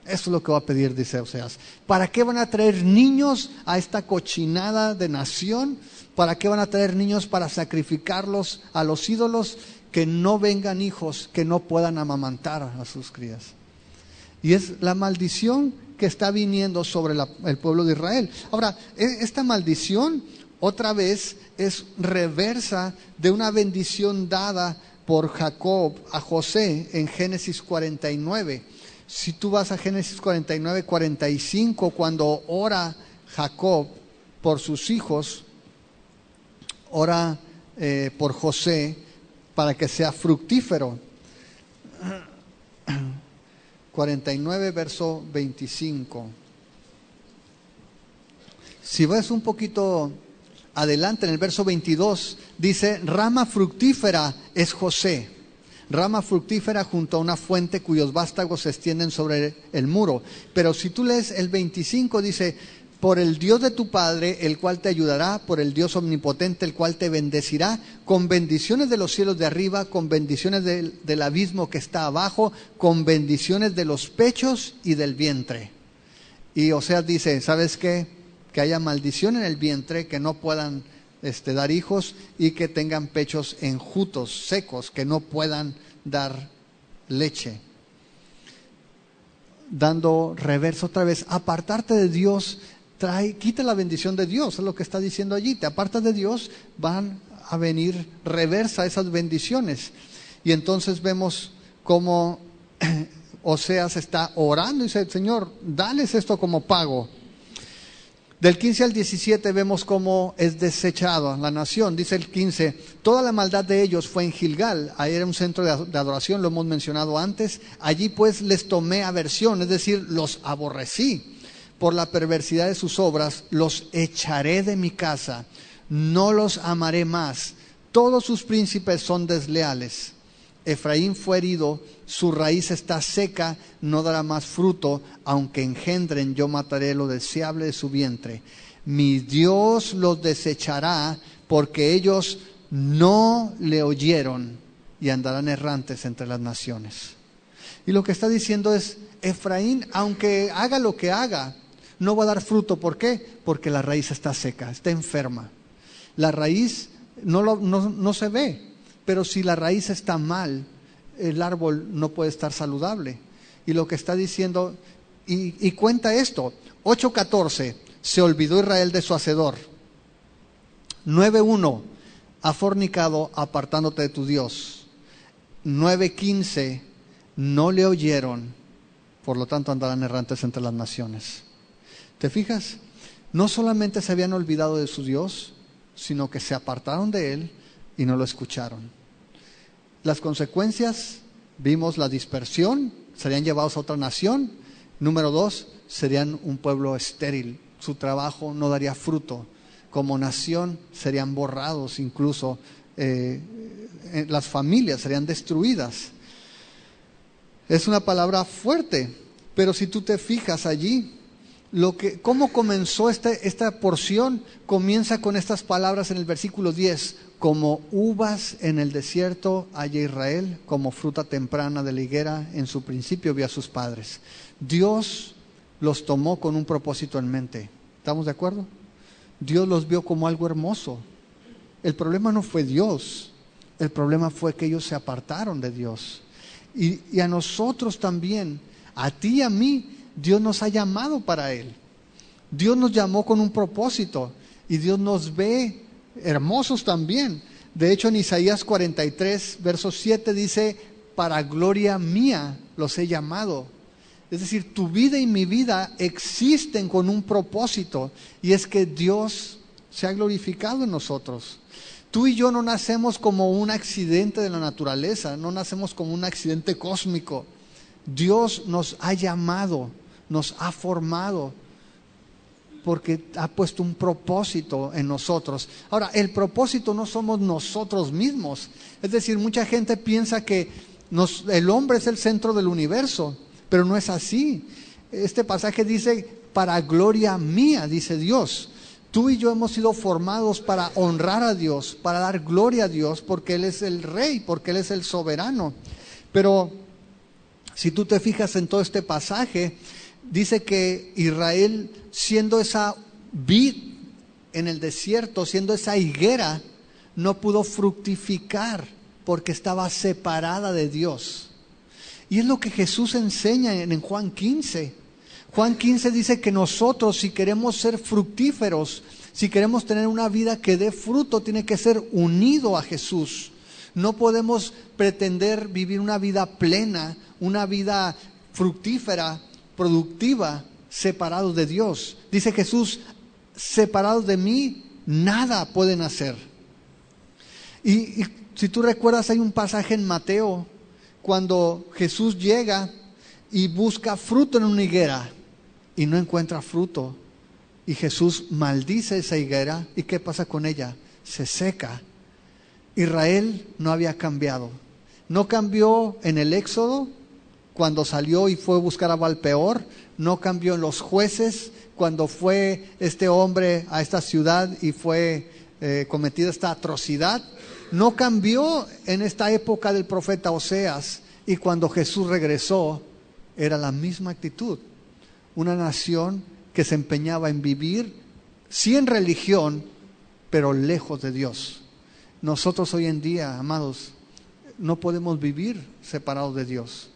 Eso es lo que va a pedir, dice Oseas. ¿Para qué van a traer niños a esta cochinada de nación? ¿Para qué van a traer niños para sacrificarlos a los ídolos? Que no vengan hijos que no puedan amamantar a sus crías. Y es la maldición que está viniendo sobre el pueblo de Israel. Ahora, esta maldición otra vez es reversa de una bendición dada por Jacob a José en Génesis 49. Si tú vas a Génesis 49, 45, cuando ora Jacob por sus hijos, ora por José, para que sea fructífero. 49, verso 25. Si ves un poquito adelante, en el verso 22, dice: rama fructífera es José, rama fructífera junto a una fuente cuyos vástagos se extienden sobre el muro. Pero si tú lees el 25, dice: por el Dios de tu Padre, el cual te ayudará, por el Dios omnipotente, el cual te bendecirá, con bendiciones de los cielos de arriba, con bendiciones del abismo que está abajo, con bendiciones de los pechos y del vientre. Y Oseas dice: ¿sabes qué? Que haya maldición en el vientre, que no puedan dar hijos, y que tengan pechos enjutos, secos, que no puedan dar leche. Dando reverso otra vez: apartarte de Dios quita la bendición de Dios, es lo que está diciendo allí. Te apartas de Dios, van a venir reversa esas bendiciones. Y entonces vemos cómo Oseas está orando y dice: Señor, dales esto como pago. Del 15 al 17 vemos cómo es desechada la nación. Dice el 15: toda la maldad de ellos fue en Gilgal. Ahí era un centro de adoración, lo hemos mencionado antes. Allí pues les tomé aversión, es decir, los aborrecí. Por la perversidad de sus obras los echaré de mi casa, no los amaré más. Todos sus príncipes son desleales. Efraín fue herido, su raíz está seca, no dará más fruto. Aunque engendren, yo mataré lo deseable de su vientre. Mi Dios los desechará, porque ellos no le oyeron, y andarán errantes entre las naciones. Y lo que está diciendo es: Efraín, aunque haga lo que haga, no va a dar fruto. ¿Por qué? Porque la raíz está seca, está enferma. La raíz no se ve, pero si la raíz está mal, el árbol no puede estar saludable. Y lo que está diciendo, y cuenta esto: 8:14, se olvidó Israel de su hacedor. 9:1, ha fornicado apartándote de tu Dios. 9:15, no le oyeron, por lo tanto andarán errantes entre las naciones. ¿Te fijas? No solamente se habían olvidado de su Dios, sino que se apartaron de Él y no lo escucharon. Las consecuencias: vimos la dispersión, serían llevados a otra nación. Número 2, serían un pueblo estéril, su trabajo no daría fruto. Como nación serían borrados, incluso las familias serían destruidas. Es una palabra fuerte, pero si tú te fijas allí, cómo comenzó esta porción, comienza con estas palabras en el versículo 10: como uvas en el desierto halla Israel, como fruta temprana de la higuera en su principio vio a sus padres. Dios los tomó con un propósito en mente. ¿Estamos de acuerdo? Dios los vio como algo hermoso. El problema no fue Dios, el problema fue que ellos se apartaron de Dios. Y a nosotros también, a ti y a mí, Dios nos ha llamado para Él. Dios nos llamó con un propósito y Dios nos ve hermosos también. De hecho, en Isaías 43, verso 7 dice: para gloria mía los he llamado. Es decir, tu vida y mi vida existen con un propósito, y es que Dios se ha glorificado en nosotros. Tú y yo no nacemos como un accidente de la naturaleza, no nacemos como un accidente cósmico. Dios nos ha llamado, nos ha formado, porque ha puesto un propósito en nosotros. Ahora, el propósito no somos nosotros mismos. Es decir, mucha gente piensa que el hombre es el centro del universo, pero no es así. Este pasaje dice: para gloria mía, dice Dios. Tú y yo hemos sido formados para honrar a Dios, para dar gloria a Dios, porque Él es el Rey, porque Él es el soberano. Pero si tú te fijas en todo este pasaje, dice que Israel, siendo esa vid en el desierto, siendo esa higuera, no pudo fructificar porque estaba separada de Dios. Y es lo que Jesús enseña en Juan 15. Juan 15 dice que nosotros, si queremos ser fructíferos, si queremos tener una vida que dé fruto, tiene que ser unido a Jesús. No podemos pretender vivir una vida plena, una vida fructífera, productiva, separados de Dios. Dice Jesús: separados de mí, nada pueden hacer. Y Si tú recuerdas, hay un pasaje en Mateo cuando Jesús llega y busca fruto en una higuera y no encuentra fruto. Y Jesús maldice esa higuera. ¿Y qué pasa con ella? Se seca. Israel no había cambiado. No cambió en el Éxodo, cuando salió y fue a buscar a Baal-peor. No cambió en los Jueces, cuando fue este hombre a esta ciudad y fue cometida esta atrocidad. No cambió en esta época del profeta Oseas. Y cuando Jesús regresó, era la misma actitud. Una nación que se empeñaba en vivir, sí en religión, pero lejos de Dios. Nosotros hoy en día, amados, no podemos vivir separados de Dios.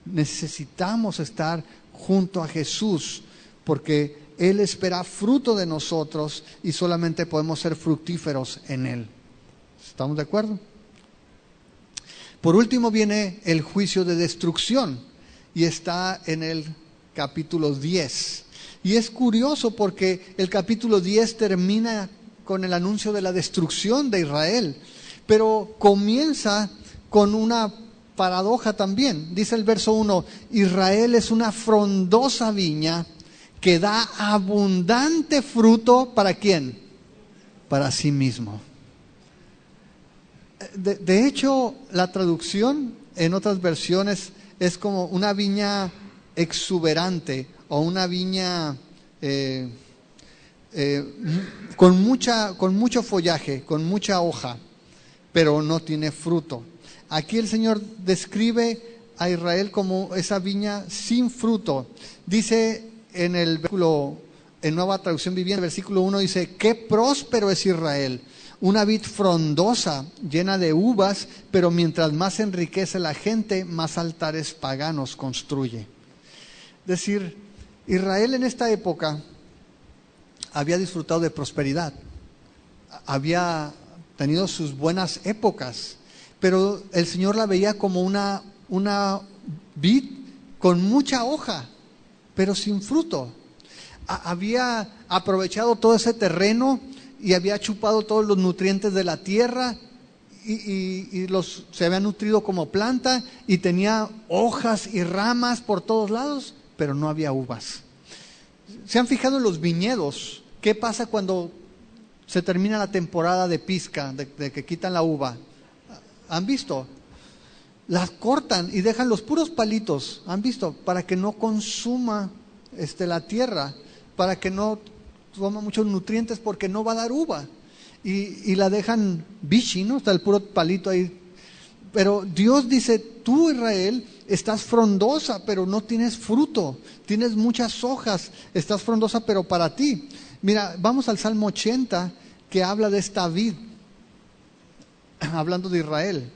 Necesitamos estar junto a Jesús, porque Él espera fruto de nosotros y solamente podemos ser fructíferos en Él. ¿Estamos de acuerdo? Por último viene el juicio de destrucción y está en el capítulo 10. Y es curioso porque el capítulo 10 termina con el anuncio de la destrucción de Israel, pero comienza con una paradoja también. Dice el verso 1, Israel es una frondosa viña que da abundante fruto, ¿para quién? Para sí mismo. De hecho, la traducción en otras versiones es como una viña exuberante o una viña con mucho follaje, con mucha hoja, pero no tiene fruto. Aquí el Señor describe a Israel como esa viña sin fruto. Dice en el versículo, en Nueva Traducción Viviente, versículo 1 dice, qué próspero es Israel, una vid frondosa, llena de uvas, pero mientras más enriquece la gente, más altares paganos construye. Es decir, Israel en esta época había disfrutado de prosperidad, había tenido sus buenas épocas, pero el Señor la veía como una vid con mucha hoja, pero sin fruto. Había aprovechado todo ese terreno y había chupado todos los nutrientes de la tierra y se había nutrido como planta y tenía hojas y ramas por todos lados, pero no había uvas. ¿Se han fijado en los viñedos? ¿Qué pasa cuando se termina la temporada de pizca, de que quitan la uva? ¿Han visto? Las cortan y dejan los puros palitos, ¿han visto? Para que no consuma la tierra, para que no toma muchos nutrientes, porque no va a dar uva. Y la dejan bichi, ¿no? Está el puro palito ahí. Pero Dios dice, tú Israel, estás frondosa, pero no tienes fruto. Tienes muchas hojas, estás frondosa, pero para ti. Mira, vamos al Salmo 80, que habla de esta vid, hablando de Israel.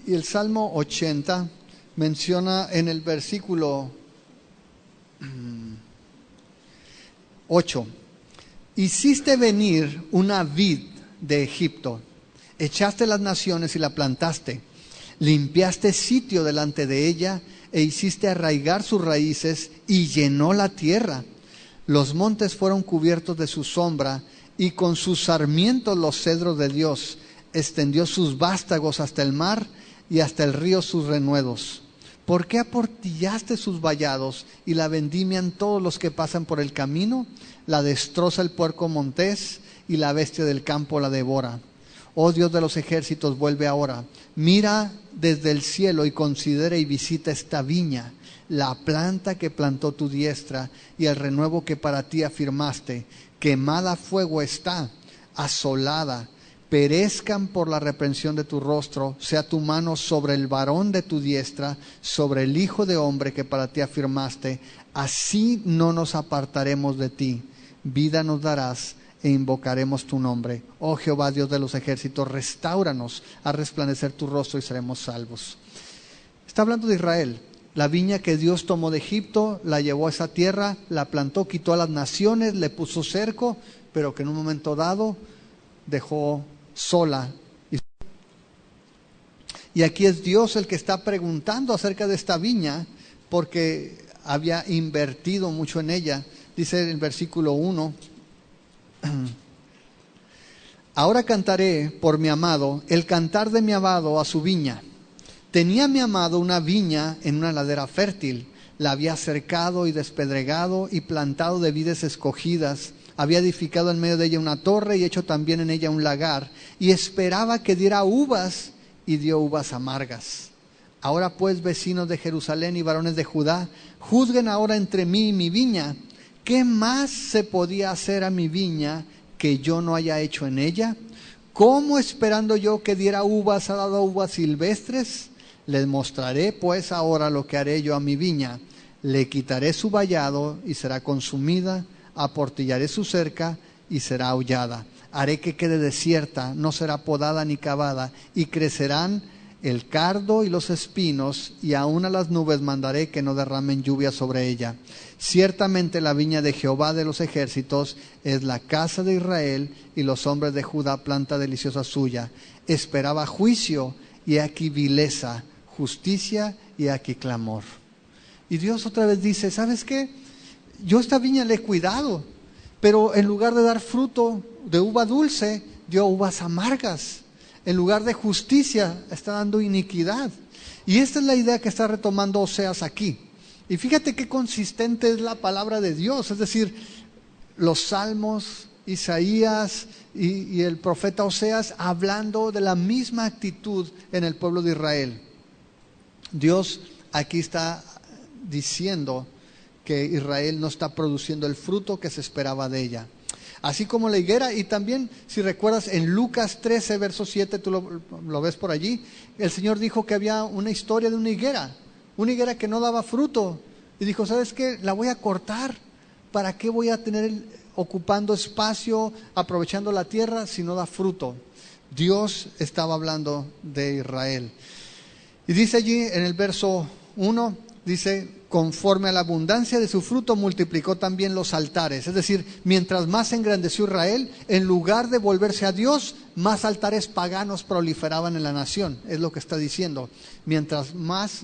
Y el Salmo 80 menciona en el versículo 8, hiciste venir una vid de Egipto, echaste las naciones y la plantaste, limpiaste sitio delante de ella e hiciste arraigar sus raíces y llenó la tierra. Los montes fueron cubiertos de su sombra y con sus sarmientos los cedros de Dios. Extendió sus vástagos hasta el mar y hasta el río sus renuevos. ¿Por qué aportillaste sus vallados y la vendimian todos los que pasan por el camino? La destroza el puerco montés y la bestia del campo la devora. Oh Dios de los ejércitos, vuelve ahora. Mira desde el cielo y considera y visita esta viña, la planta que plantó tu diestra y el renuevo que para ti afirmaste. Quemada a fuego está, asolada. Perezcan por la reprensión de tu rostro, sea tu mano sobre el varón de tu diestra, sobre el hijo de hombre que para ti afirmaste. Así no nos apartaremos de ti. Vida nos darás e invocaremos tu nombre. Oh Jehová, Dios de los ejércitos, restáuranos, a resplandecer tu rostro y seremos salvos. Está hablando de Israel, la viña que Dios tomó de Egipto, la llevó a esa tierra, la plantó, quitó a las naciones, le puso cerco, pero que en un momento dado dejó sola. Y aquí es Dios el que está preguntando acerca de esta viña, porque había invertido mucho en ella. Dice el versículo 1, Ahora cantaré por mi amado el cantar de mi amado a su viña. Tenía mi amado una viña en una ladera fértil. La había cercado y despedregado y plantado de vides escogidas. Había edificado en medio de ella una torre y hecho también en ella un lagar. Y esperaba que diera uvas, y dio uvas amargas. Ahora pues, vecinos de Jerusalén y varones de Judá, juzguen ahora entre mí y mi viña. ¿Qué más se podía hacer a mi viña que yo no haya hecho en ella? ¿Cómo esperando yo que diera uvas ha dado uvas silvestres? Les mostraré pues ahora lo que haré yo a mi viña. Le quitaré su vallado y será consumida, aportillaré su cerca y será aullada. Haré que quede desierta, no será podada ni cavada, y crecerán el cardo y los espinos, y aun a las nubes mandaré que no derramen lluvia sobre ella. Ciertamente la viña de Jehová de los ejércitos es la casa de Israel, y los hombres de Judá planta deliciosa suya. Esperaba juicio, y aquí vileza, justicia, y aquí clamor. Y Dios otra vez dice, ¿sabes qué? Yo esta viña le he cuidado, pero en lugar de dar fruto de uva dulce, dio uvas amargas. En lugar de justicia, está dando iniquidad. Y esta es la idea que está retomando Oseas aquí. Y fíjate qué consistente es la palabra de Dios. Es decir, los salmos, Isaías y el profeta Oseas hablando de la misma actitud en el pueblo de Israel. Dios aquí está diciendo que Israel no está produciendo el fruto que se esperaba de ella. Así como la higuera, y también si recuerdas en Lucas 13, verso 7, tú lo ves por allí, el Señor dijo que había una historia de una higuera que no daba fruto, y dijo, ¿sabes qué? La voy a cortar. ¿Para qué voy a tener ocupando espacio, aprovechando la tierra si no da fruto? Dios estaba hablando de Israel. Y dice allí en el verso 1, dice, conforme a la abundancia de su fruto multiplicó también los altares. Es decir, mientras más se engrandeció Israel, en lugar de volverse a Dios, más altares paganos proliferaban en la nación. Es lo que está diciendo. Mientras más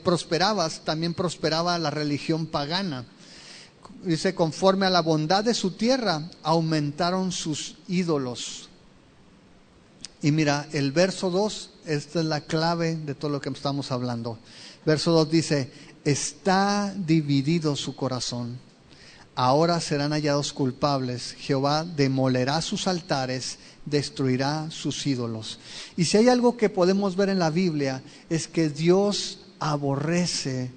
prosperabas, también prosperaba la religión pagana. Dice, conforme a la bondad de su tierra, aumentaron sus ídolos. Y mira, el verso 2, esta es la clave de todo lo que estamos hablando. Verso 2 dice, está dividido su corazón. Ahora serán hallados culpables. Jehová demolerá sus altares, destruirá sus ídolos. Y si hay algo que podemos ver en la Biblia, es que Dios aborrece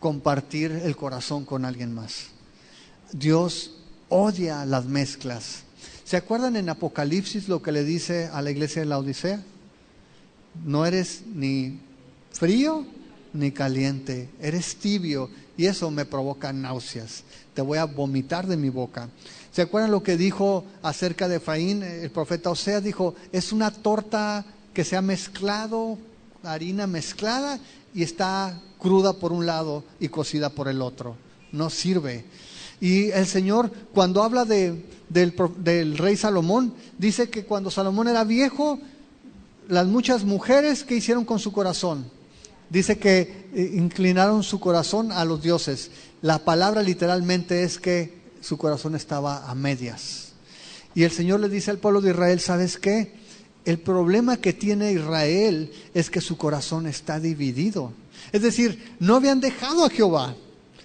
compartir el corazón con alguien más. Dios odia las mezclas. ¿Se acuerdan en Apocalipsis lo que le dice a la iglesia de la Odisea? No eres ni frío ni caliente, eres tibio, y eso me provoca náuseas. Te voy a vomitar de mi boca. ¿Se acuerdan lo que dijo acerca de Efraín? El profeta Oseas dijo, es una torta que se ha mezclado, harina mezclada, y está cruda por un lado y cocida por el otro. No sirve. Y el Señor, cuando habla del rey Salomón, dice que cuando Salomón era viejo, las muchas mujeres que hicieron con su corazón, dice que inclinaron su corazón a los dioses. La palabra literalmente es que su corazón estaba a medias. Y el Señor le dice al pueblo de Israel, ¿sabes qué? El problema que tiene Israel es que su corazón está dividido. Es decir, no habían dejado a Jehová,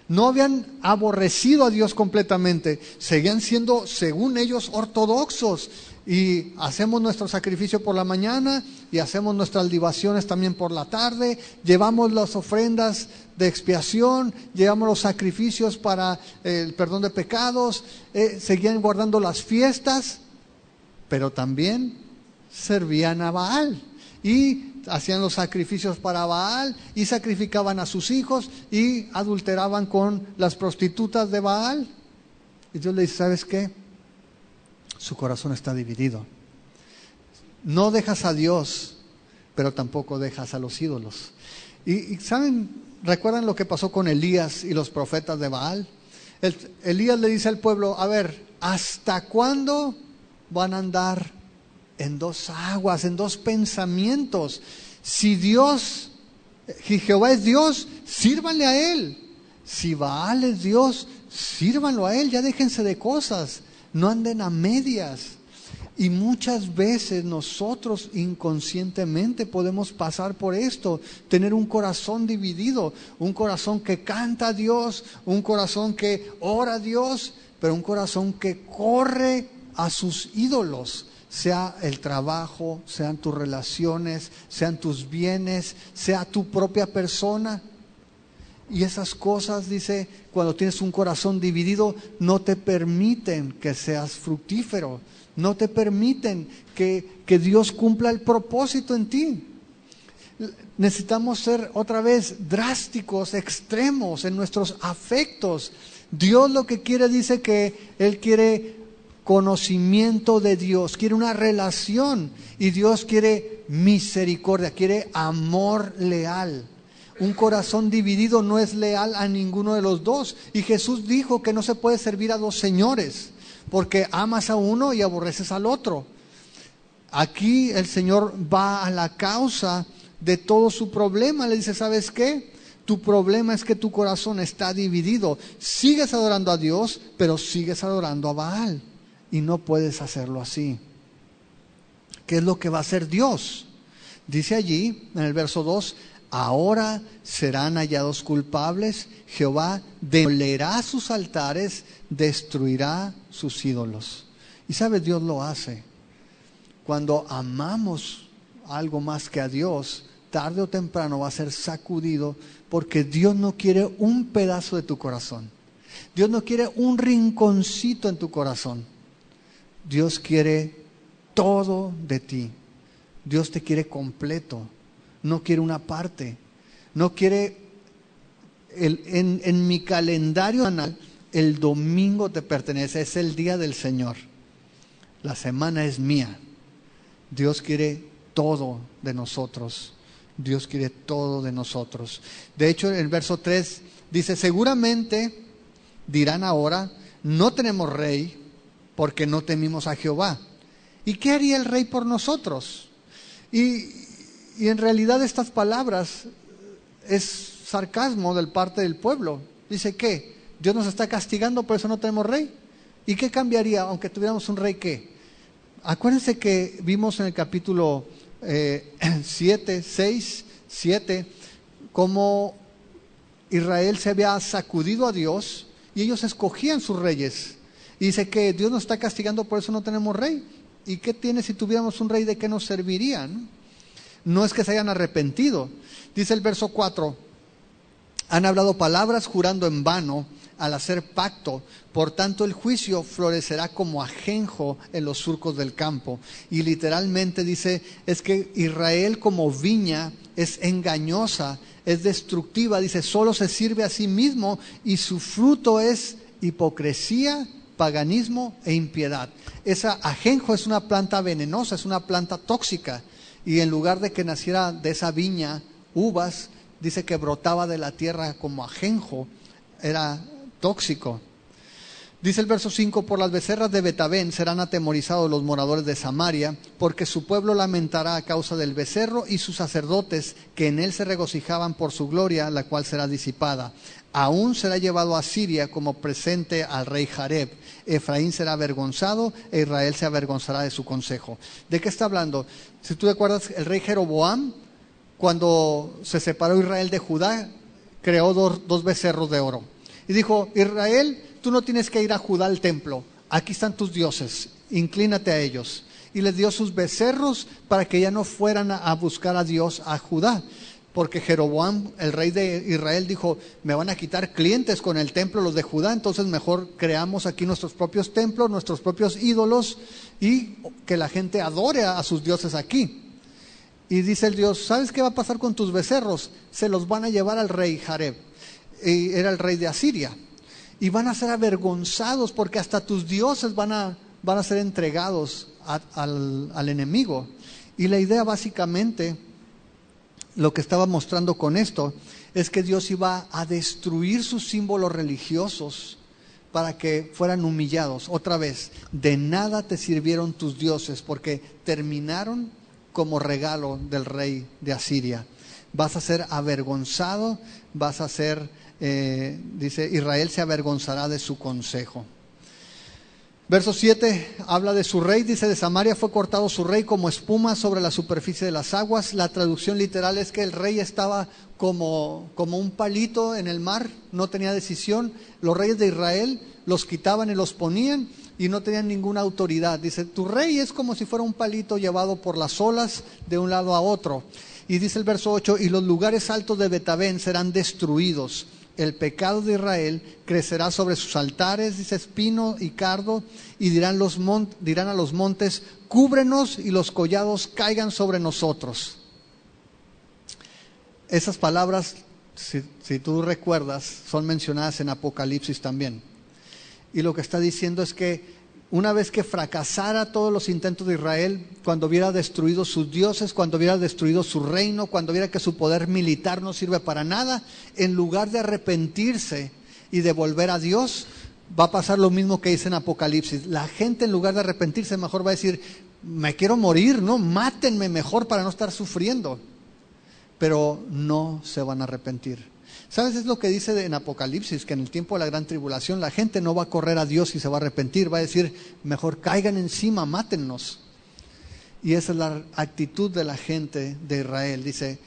no habían aborrecido a Dios completamente, seguían siendo, según ellos, ortodoxos. Y hacemos nuestro sacrificio por la mañana y hacemos nuestras libaciones también por la tarde, llevamos las ofrendas de expiación, llevamos los sacrificios para el perdón de pecados, seguían guardando las fiestas, pero también servían a Baal y hacían los sacrificios para Baal y sacrificaban a sus hijos y adulteraban con las prostitutas de Baal. Y Dios le dice, ¿sabes qué? Su corazón está dividido. No dejas a Dios, pero tampoco dejas a los ídolos. Y ¿saben? ¿Recuerdan lo que pasó con Elías y los profetas de Baal? Elías le dice al pueblo, a ver, ¿hasta cuándo van a andar en dos aguas, en dos pensamientos? Si Jehová es Dios, sírvanle a Él. Si Baal es Dios, sírvanlo a Él. Ya déjense de cosas, no anden a medias. Y muchas veces nosotros inconscientemente podemos pasar por esto, tener un corazón dividido, un corazón que canta a Dios, un corazón que ora a Dios, pero un corazón que corre a sus ídolos, sea el trabajo, sean tus relaciones, sean tus bienes, sea tu propia persona. Y esas cosas, dice, cuando tienes un corazón dividido, no te permiten que seas fructífero, no te permiten que Dios cumpla el propósito en ti. Necesitamos ser otra vez drásticos, extremos en nuestros afectos. Dios lo que quiere, dice que Él quiere conocimiento de Dios, quiere una relación, y Dios quiere misericordia, quiere amor leal. Un corazón dividido no es leal a ninguno de los dos. Y Jesús dijo que no se puede servir a dos señores, porque amas a uno y aborreces al otro. Aquí el Señor va a la causa de todo su problema. Le dice, ¿sabes qué? Tu problema es que tu corazón está dividido. Sigues adorando a Dios, pero sigues adorando a Baal. Y no puedes hacerlo así. ¿Qué es lo que va a hacer Dios? Dice allí, en el verso 2, ahora serán hallados culpables, Jehová demolerá sus altares, destruirá sus ídolos. Y sabe, Dios lo hace. Cuando amamos algo más que a Dios, tarde o temprano va a ser sacudido, porque Dios no quiere un pedazo de tu corazón. Dios no quiere un rinconcito en tu corazón. Dios quiere todo de ti. Dios te quiere completo. No quiere una parte. No quiere, en mi calendario semanal, el domingo te pertenece, es el día del Señor. La semana es mía. Dios quiere todo de nosotros. Dios quiere todo de nosotros. De hecho, en el verso 3 dice, seguramente dirán ahora, no tenemos rey porque no temimos a Jehová. ¿Y qué haría el rey por nosotros? Y en realidad estas palabras es sarcasmo de parte del pueblo. Dice, ¿qué? Dios nos está castigando, por eso no tenemos rey. ¿Y qué cambiaría aunque tuviéramos un rey? ¿Qué? Acuérdense que vimos en el capítulo 7, cómo Israel se había sacudido a Dios y ellos escogían sus reyes. Y dice que Dios nos está castigando, por eso no tenemos rey. ¿Y qué tiene si tuviéramos un rey? ¿De qué nos servirían? No es que se hayan arrepentido. Dice el verso 4, han hablado palabras jurando en vano al hacer pacto, por tanto el juicio florecerá como ajenjo en los surcos del campo. Y literalmente dice, es que Israel como viña es engañosa, es destructiva, dice, solo se sirve a sí mismo y su fruto es hipocresía, paganismo e impiedad. Esa ajenjo es una planta venenosa, es una planta tóxica, y en lugar de que naciera de esa viña uvas, dice que brotaba de la tierra como ajenjo, era tóxico. Dice el verso 5, por las becerras de Betabén serán atemorizados los moradores de Samaria, porque su pueblo lamentará a causa del becerro y sus sacerdotes que en él se regocijaban por su gloria, la cual será disipada. Aún será llevado a Siria como presente al rey Jareb. Efraín será avergonzado e Israel se avergonzará de su consejo. ¿De qué está hablando? Si tú te acuerdas, el rey Jeroboam, cuando se separó Israel de Judá, creó dos becerros de oro. Y dijo, Israel, tú no tienes que ir a Judá al templo. Aquí están tus dioses, inclínate a ellos. Y les dio sus becerros para que ya no fueran a buscar a Dios a Judá. Porque Jeroboam, el rey de Israel, dijo, me van a quitar clientes con el templo los de Judá, entonces mejor creamos aquí nuestros propios templos, nuestros propios ídolos, y que la gente adore a sus dioses aquí. Y dice el Dios, ¿sabes qué va a pasar con tus becerros? Se los van a llevar al rey Jareb, y era el rey de Asiria, y van a ser avergonzados porque hasta tus dioses van a ser entregados al enemigo. Y la idea básicamente, lo que estaba mostrando con esto, es que Dios iba a destruir sus símbolos religiosos para que fueran humillados. Otra vez, de nada te sirvieron tus dioses porque terminaron como regalo del rey de Asiria. Vas a ser avergonzado, vas a ser, dice, Israel se avergonzará de su consejo. Verso 7 habla de su rey, dice: de Samaria fue cortado su rey como espuma sobre la superficie de las aguas. La traducción literal es que el rey estaba como un palito en el mar, no tenía decisión. Los reyes de Israel los quitaban y los ponían y no tenían ninguna autoridad. Dice: tu rey es como si fuera un palito llevado por las olas de un lado a otro. Y dice el verso 8: y los lugares altos de Betabén serán destruidos. El pecado de Israel crecerá sobre sus altares, dice, espino y cardo, y dirán a los montes: cúbrenos, y los collados caigan sobre nosotros. Esas palabras, si tú recuerdas, son mencionadas en Apocalipsis también. Y lo que está diciendo es que una vez que fracasara todos los intentos de Israel, cuando hubiera destruido sus dioses, cuando hubiera destruido su reino, cuando viera que su poder militar no sirve para nada, en lugar de arrepentirse y de volver a Dios, va a pasar lo mismo que dice en Apocalipsis. La gente, en lugar de arrepentirse, mejor va a decir: me quiero morir, no, mátenme mejor para no estar sufriendo. Pero no se van a arrepentir. ¿Sabes? Es lo que dice en Apocalipsis, que en el tiempo de la gran tribulación la gente no va a correr a Dios y se va a arrepentir, va a decir: mejor caigan encima, mátennos. Y esa es la actitud de la gente de Israel. Dice: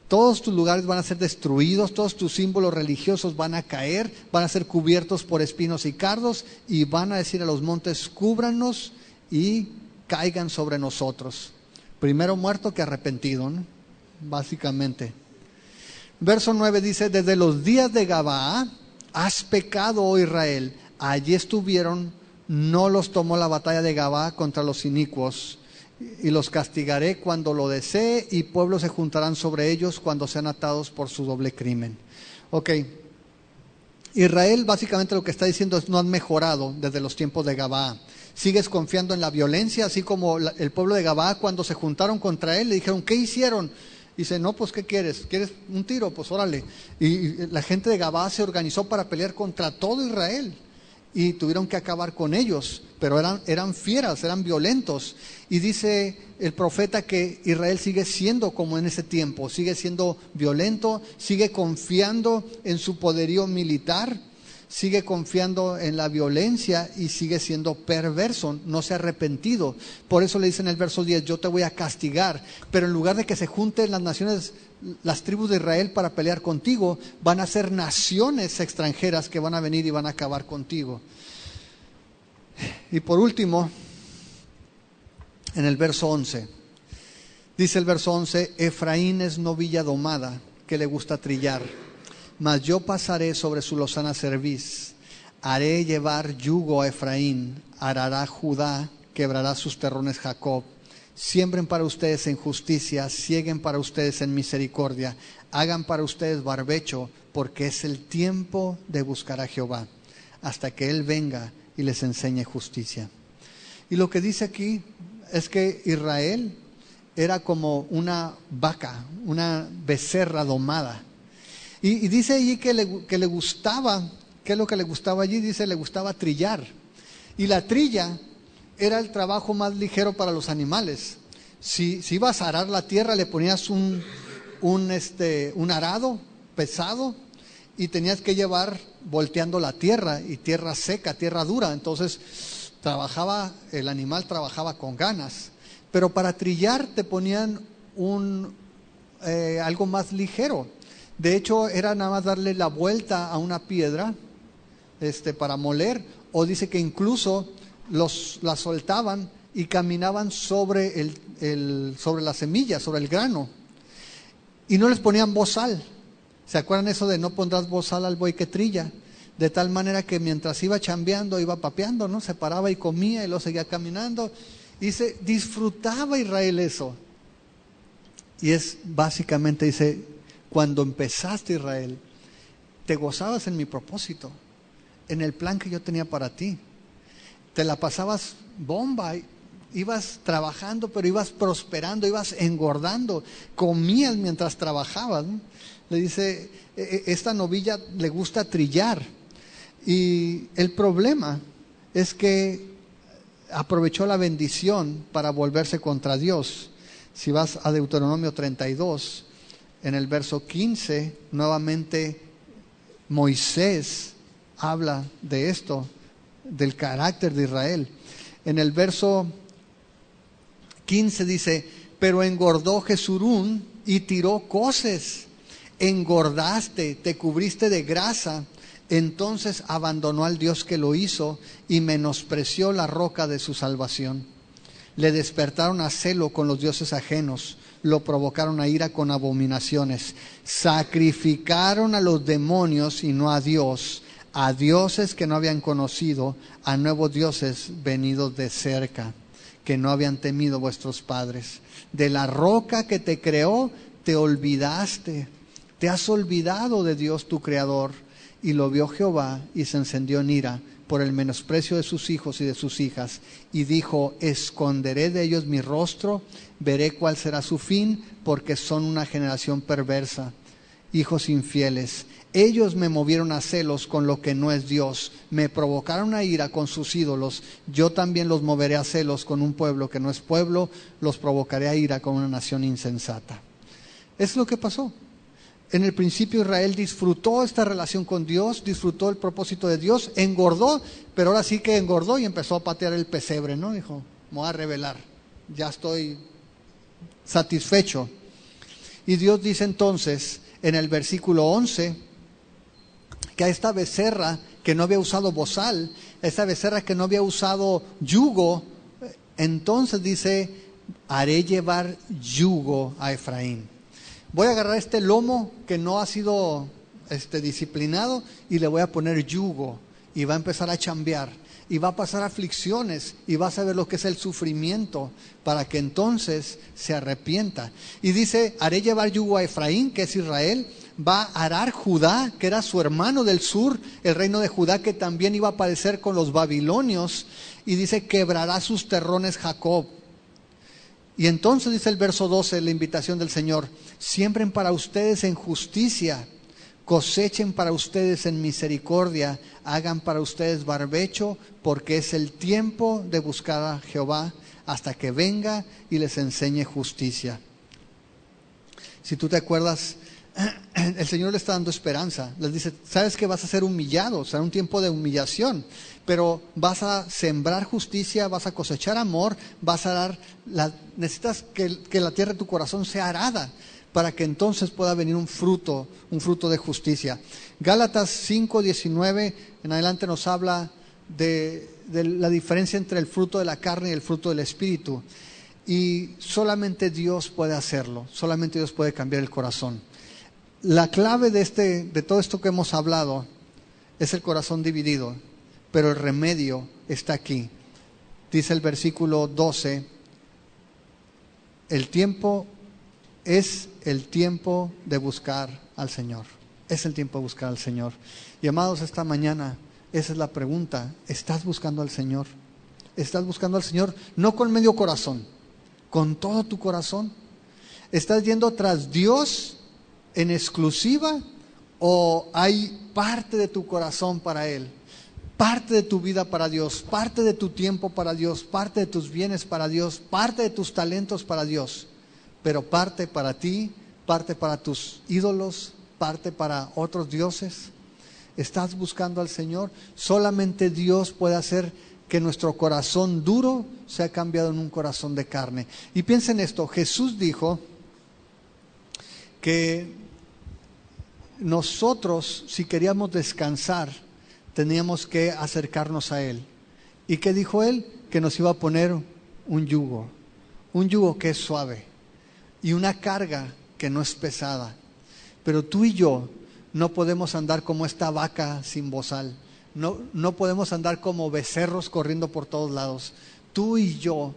todos tus lugares van a ser destruidos, todos tus símbolos religiosos van a caer, van a ser cubiertos por espinos y cardos, y van a decir a los montes: cúbranos y caigan sobre nosotros. Primero muerto que arrepentido, ¿no? Básicamente. Verso 9 dice: desde los días de Gabaa has pecado, oh Israel. Allí estuvieron, no los tomó la batalla de Gabaa contra los inicuos. Y los castigaré cuando lo desee, y pueblos se juntarán sobre ellos cuando sean atados por su doble crimen. Ok. Israel básicamente lo que está diciendo es: no han mejorado desde los tiempos de Gabaa. Sigues confiando en la violencia, así como el pueblo de Gabaa, cuando se juntaron contra él, le dijeron: ¿qué hicieron? Dice: no, pues ¿qué quieres? ¿Quieres un tiro? Pues órale. Y la gente de Gabaa se organizó para pelear contra todo Israel. Y tuvieron que acabar con ellos. Pero eran fieras, eran violentos. Y dice el profeta que Israel sigue siendo como en ese tiempo. Sigue siendo violento, sigue confiando en su poderío militar, sigue confiando en la violencia y sigue siendo perverso, no se ha arrepentido. Por eso le dice en el verso 10: yo te voy a castigar, pero en lugar de que se junten las naciones, las tribus de Israel para pelear contigo, van a ser naciones extranjeras que van a venir y van a acabar contigo. Y por último, en el verso 11, dice el verso 11: Efraín es novilla domada que le gusta trillar. Mas yo pasaré sobre su lozana cerviz, haré llevar yugo a Efraín, arará Judá, quebrará sus terrones Jacob. Siembren para ustedes en justicia, sieguen para ustedes en misericordia, hagan para ustedes barbecho, porque es el tiempo de buscar a Jehová, hasta que Él venga y les enseñe justicia. Y lo que dice aquí es que Israel era como una vaca, una becerra domada. Y dice allí que le gustaba, ¿qué es lo que le gustaba allí? Dice: le gustaba trillar. Y la trilla era el trabajo más ligero para los animales. Si ibas a arar la tierra, le ponías un arado pesado y tenías que llevar volteando la tierra, y tierra seca, tierra dura. Entonces el animal trabajaba con ganas. Pero para trillar te ponían algo más ligero. De hecho, era nada más darle la vuelta a una piedra para moler, o dice que incluso la soltaban y caminaban sobre la semilla, sobre el grano, y no les ponían bozal. ¿Se acuerdan eso de no pondrás bozal al buey que trilla? De tal manera que mientras iba chambeando, iba papeando, ¿no? Se paraba y comía y luego seguía caminando. Y disfrutaba Israel eso. Y es básicamente, dice: cuando empezaste, Israel, te gozabas en mi propósito, en el plan que yo tenía para ti. Te la pasabas bomba, ibas trabajando, pero ibas prosperando, ibas engordando, comías mientras trabajabas, ¿no? Le dice: esta novilla le gusta trillar. Y el problema es que aprovechó la bendición para volverse contra Dios. Si vas a Deuteronomio 32, en el verso 15, nuevamente Moisés habla de esto. del carácter de Israel. En el verso 15 dice: pero engordó Jesurún y tiró coces. Engordaste, te cubriste de grasa. Entonces abandonó al Dios que lo hizo y menospreció la roca de su salvación. Le despertaron a celo con los dioses ajenos, lo provocaron a ira con abominaciones. Sacrificaron a los demonios y no a Dios, a dioses que no habían conocido, a nuevos dioses venidos de cerca, que no habían temido vuestros padres. De la roca que te creó te olvidaste, te has olvidado de Dios tu Creador. Y lo vio Jehová y se encendió en ira por el menosprecio de sus hijos y de sus hijas, y dijo: esconderé de ellos mi rostro, veré cuál será su fin, porque son una generación perversa, hijos infieles. Ellos me movieron a celos con lo que no es Dios, me provocaron a ira con sus ídolos. Yo también los moveré a celos con un pueblo que no es pueblo, los provocaré a ira con una nación insensata. Es lo que pasó. En el principio Israel disfrutó esta relación con Dios, disfrutó el propósito de Dios, engordó, pero ahora sí que engordó y empezó a patear el pesebre, ¿no? Dijo: me voy a rebelar, ya estoy satisfecho. Y Dios dice entonces en el versículo 11 que a esta becerra que no había usado bozal, esta becerra que no había usado yugo, entonces dice: haré llevar yugo a Efraín. Voy a agarrar este lomo que no ha sido disciplinado y le voy a poner yugo, y va a empezar a chambear y va a pasar aflicciones y va a saber lo que es el sufrimiento, para que entonces se arrepienta. Y dice: haré llevar yugo a Efraín, que es Israel. Va a arar Judá, que era su hermano del sur, el reino de Judá, que también iba a padecer con los babilonios. Y dice: quebrará sus terrones Jacob. Y entonces dice el verso 12, la invitación del Señor: siembren para ustedes en justicia, cosechen para ustedes en misericordia, hagan para ustedes barbecho, porque es el tiempo de buscar a Jehová hasta que venga y les enseñe justicia. Si tú te acuerdas, el Señor le está dando esperanza. Les dice: sabes que vas a ser humillado, será un tiempo de humillación, pero vas a sembrar justicia, vas a cosechar amor, vas a dar, necesitas que la tierra de tu corazón sea arada, para que entonces pueda venir un fruto de justicia. Gálatas 5:19 en adelante nos habla de la diferencia entre el fruto de la carne y el fruto del Espíritu. Y solamente Dios puede hacerlo, solamente Dios puede cambiar el corazón. La clave de todo esto que hemos hablado es el corazón dividido, pero el remedio está aquí. Dice el versículo 12: el tiempo es el tiempo de buscar al Señor. Es el tiempo de buscar al Señor. Y amados, esta mañana esa es la pregunta: ¿estás buscando al Señor? ¿Estás buscando al Señor no con medio corazón, con todo tu corazón? ¿Estás yendo tras Dios en exclusiva, o hay parte de tu corazón para Él, parte de tu vida para Dios, parte de tu tiempo para Dios, parte de tus bienes para Dios, parte de tus talentos para Dios, pero parte para ti, parte para tus ídolos, parte para otros dioses? ¿Estás buscando al Señor? Solamente Dios puede hacer que nuestro corazón duro sea cambiado en un corazón de carne. Y piensen esto: Jesús dijo que nosotros, si queríamos descansar, teníamos que acercarnos a Él. ¿Y qué dijo Él? Que nos iba a poner un yugo que es suave y una carga que no es pesada. Pero tú y yo no podemos andar como esta vaca sin bozal, no podemos andar como becerros corriendo por todos lados. Tú y yo,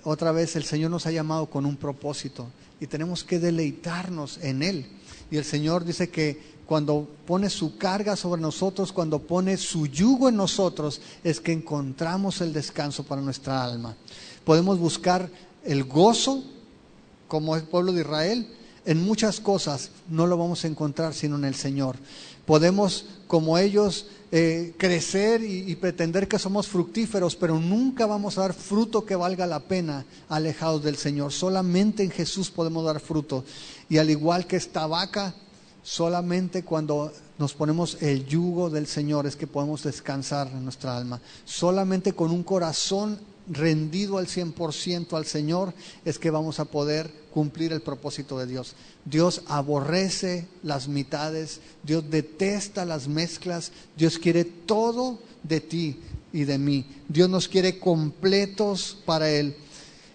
otra vez, el Señor nos ha llamado con un propósito y tenemos que deleitarnos en Él. Y el Señor dice que cuando pone su carga sobre nosotros, cuando pone su yugo en nosotros, es que encontramos el descanso para nuestra alma. Podemos buscar el gozo, como el pueblo de Israel, en muchas cosas. No lo vamos a encontrar sino en el Señor. Podemos, como ellos, crecer y pretender que somos fructíferos, pero nunca vamos a dar fruto que valga la pena alejados del Señor. Solamente en Jesús podemos dar fruto. Y al igual que esta vaca, solamente cuando nos ponemos el yugo del Señor es que podemos descansar en nuestra alma. Solamente con un corazón rendido al 100% al Señor es que vamos a poder cumplir el propósito de Dios. Dios aborrece las mitades, Dios detesta las mezclas, Dios quiere todo de ti y de mí. Dios nos quiere completos para Él.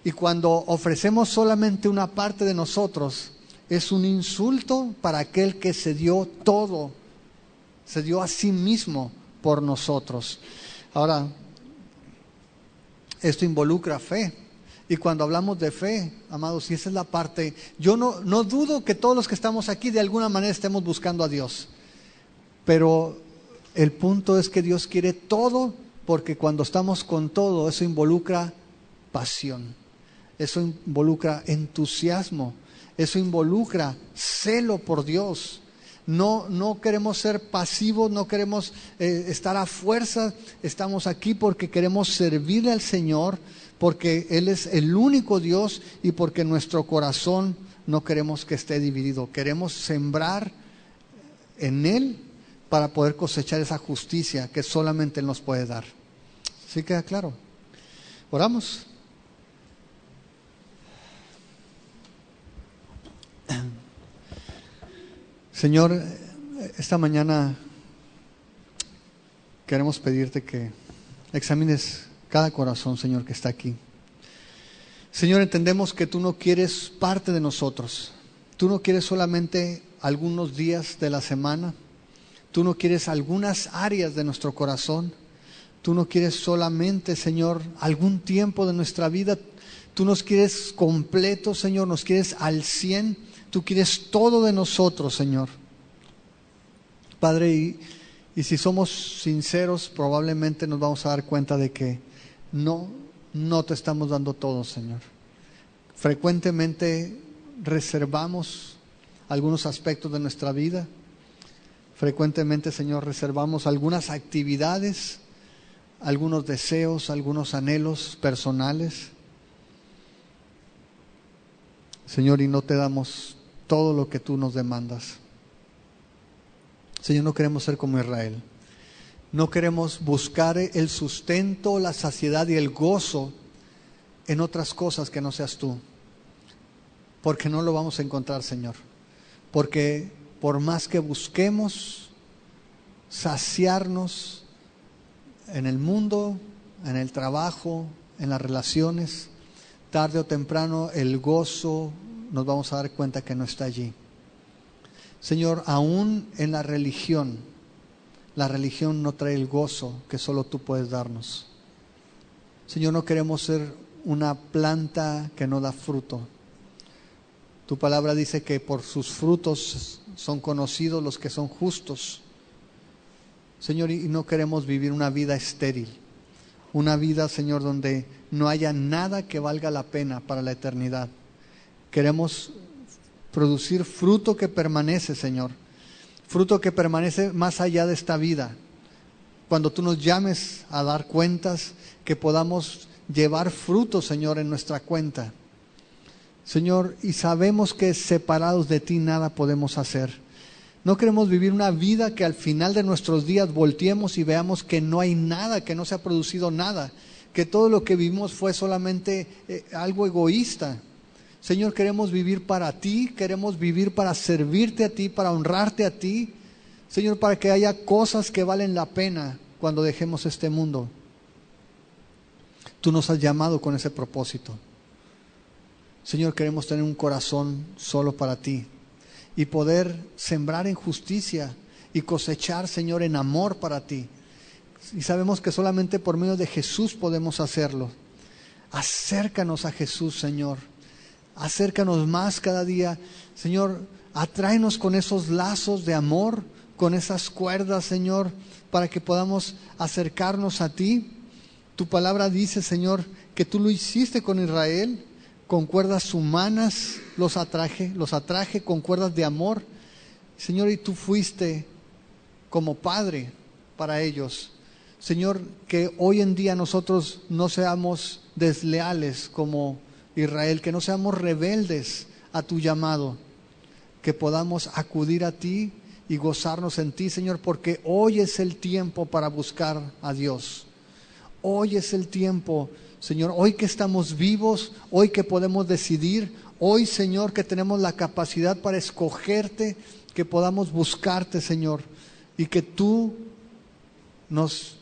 Y cuando ofrecemos solamente una parte de nosotros, es un insulto para aquel que se dio todo, se dio a sí mismo por nosotros. Ahora, esto involucra fe. Y cuando hablamos de fe, amados, y esa es la parte, yo no dudo que todos los que estamos aquí de alguna manera estemos buscando a Dios. Pero el punto es que Dios quiere todo, porque cuando estamos con todo, eso involucra pasión. Eso involucra entusiasmo. Eso involucra celo por Dios. No queremos ser pasivos, no queremos estar a fuerza. Estamos aquí porque queremos servirle al Señor, porque Él es el único Dios y porque nuestro corazón no queremos que esté dividido. Queremos sembrar en Él para poder cosechar esa justicia que solamente Él nos puede dar. ¿Sí queda claro? Oramos. Señor, esta mañana queremos pedirte que examines cada corazón, Señor, que está aquí. Señor, entendemos que tú no quieres parte de nosotros. Tú no quieres solamente algunos días de la semana. Tú no quieres algunas áreas de nuestro corazón. Tú no quieres solamente, Señor, algún tiempo de nuestra vida. Tú nos quieres completos, Señor, nos quieres al 100%. Tú quieres todo de nosotros, Señor. Padre, y si somos sinceros, probablemente nos vamos a dar cuenta de que no te estamos dando todo, Señor. Frecuentemente reservamos algunos aspectos de nuestra vida. Frecuentemente, Señor, reservamos algunas actividades, algunos deseos, algunos anhelos personales. Señor, y no te damos todo lo que tú nos demandas. Señor, no queremos ser como Israel. No queremos buscar el sustento, la saciedad y el gozo en otras cosas que no seas tú. Porque no lo vamos a encontrar, Señor. Porque por más que busquemos saciarnos en el mundo, en el trabajo, en las relaciones, tarde o temprano el gozo nos vamos a dar cuenta que no está allí. Señor, aún en la religión no trae el gozo que solo tú puedes darnos. Señor, no queremos ser una planta que no da fruto. Tu palabra dice que por sus frutos son conocidos los que son justos. Señor, y no queremos vivir una vida estéril. Una vida, Señor, donde no haya nada que valga la pena para la eternidad. Queremos producir fruto que permanece, Señor. Fruto que permanece más allá de esta vida. Cuando tú nos llames a dar cuentas, que podamos llevar fruto, Señor, en nuestra cuenta. Señor, y sabemos que separados de ti nada podemos hacer. No queremos vivir una vida que al final de nuestros días volteemos y veamos que no hay nada, que no se ha producido nada, que todo lo que vivimos fue solamente algo egoísta. Señor, queremos vivir para ti, queremos vivir para servirte a ti, para honrarte a ti. Señor, para que haya cosas que valen la pena cuando dejemos este mundo. Tú nos has llamado con ese propósito. Señor, queremos tener un corazón solo para ti y poder sembrar en justicia y cosechar, Señor, en amor para ti. Y sabemos que solamente por medio de Jesús podemos hacerlo. Acércanos a Jesús, Señor. Acércanos más cada día. Señor, atráenos con esos lazos de amor, con esas cuerdas, Señor, para que podamos acercarnos a ti. Tu palabra dice, Señor, que tú lo hiciste con Israel, con cuerdas humanas los atraje con cuerdas de amor. Señor, y tú fuiste como padre para ellos. Señor, que hoy en día nosotros no seamos desleales como Israel, que no seamos rebeldes a tu llamado, que podamos acudir a ti y gozarnos en ti, Señor, porque hoy es el tiempo para buscar a Dios. Hoy es el tiempo, Señor, hoy que estamos vivos, hoy que podemos decidir, hoy, Señor, que tenemos la capacidad para escogerte, que podamos buscarte, Señor, y que tú nos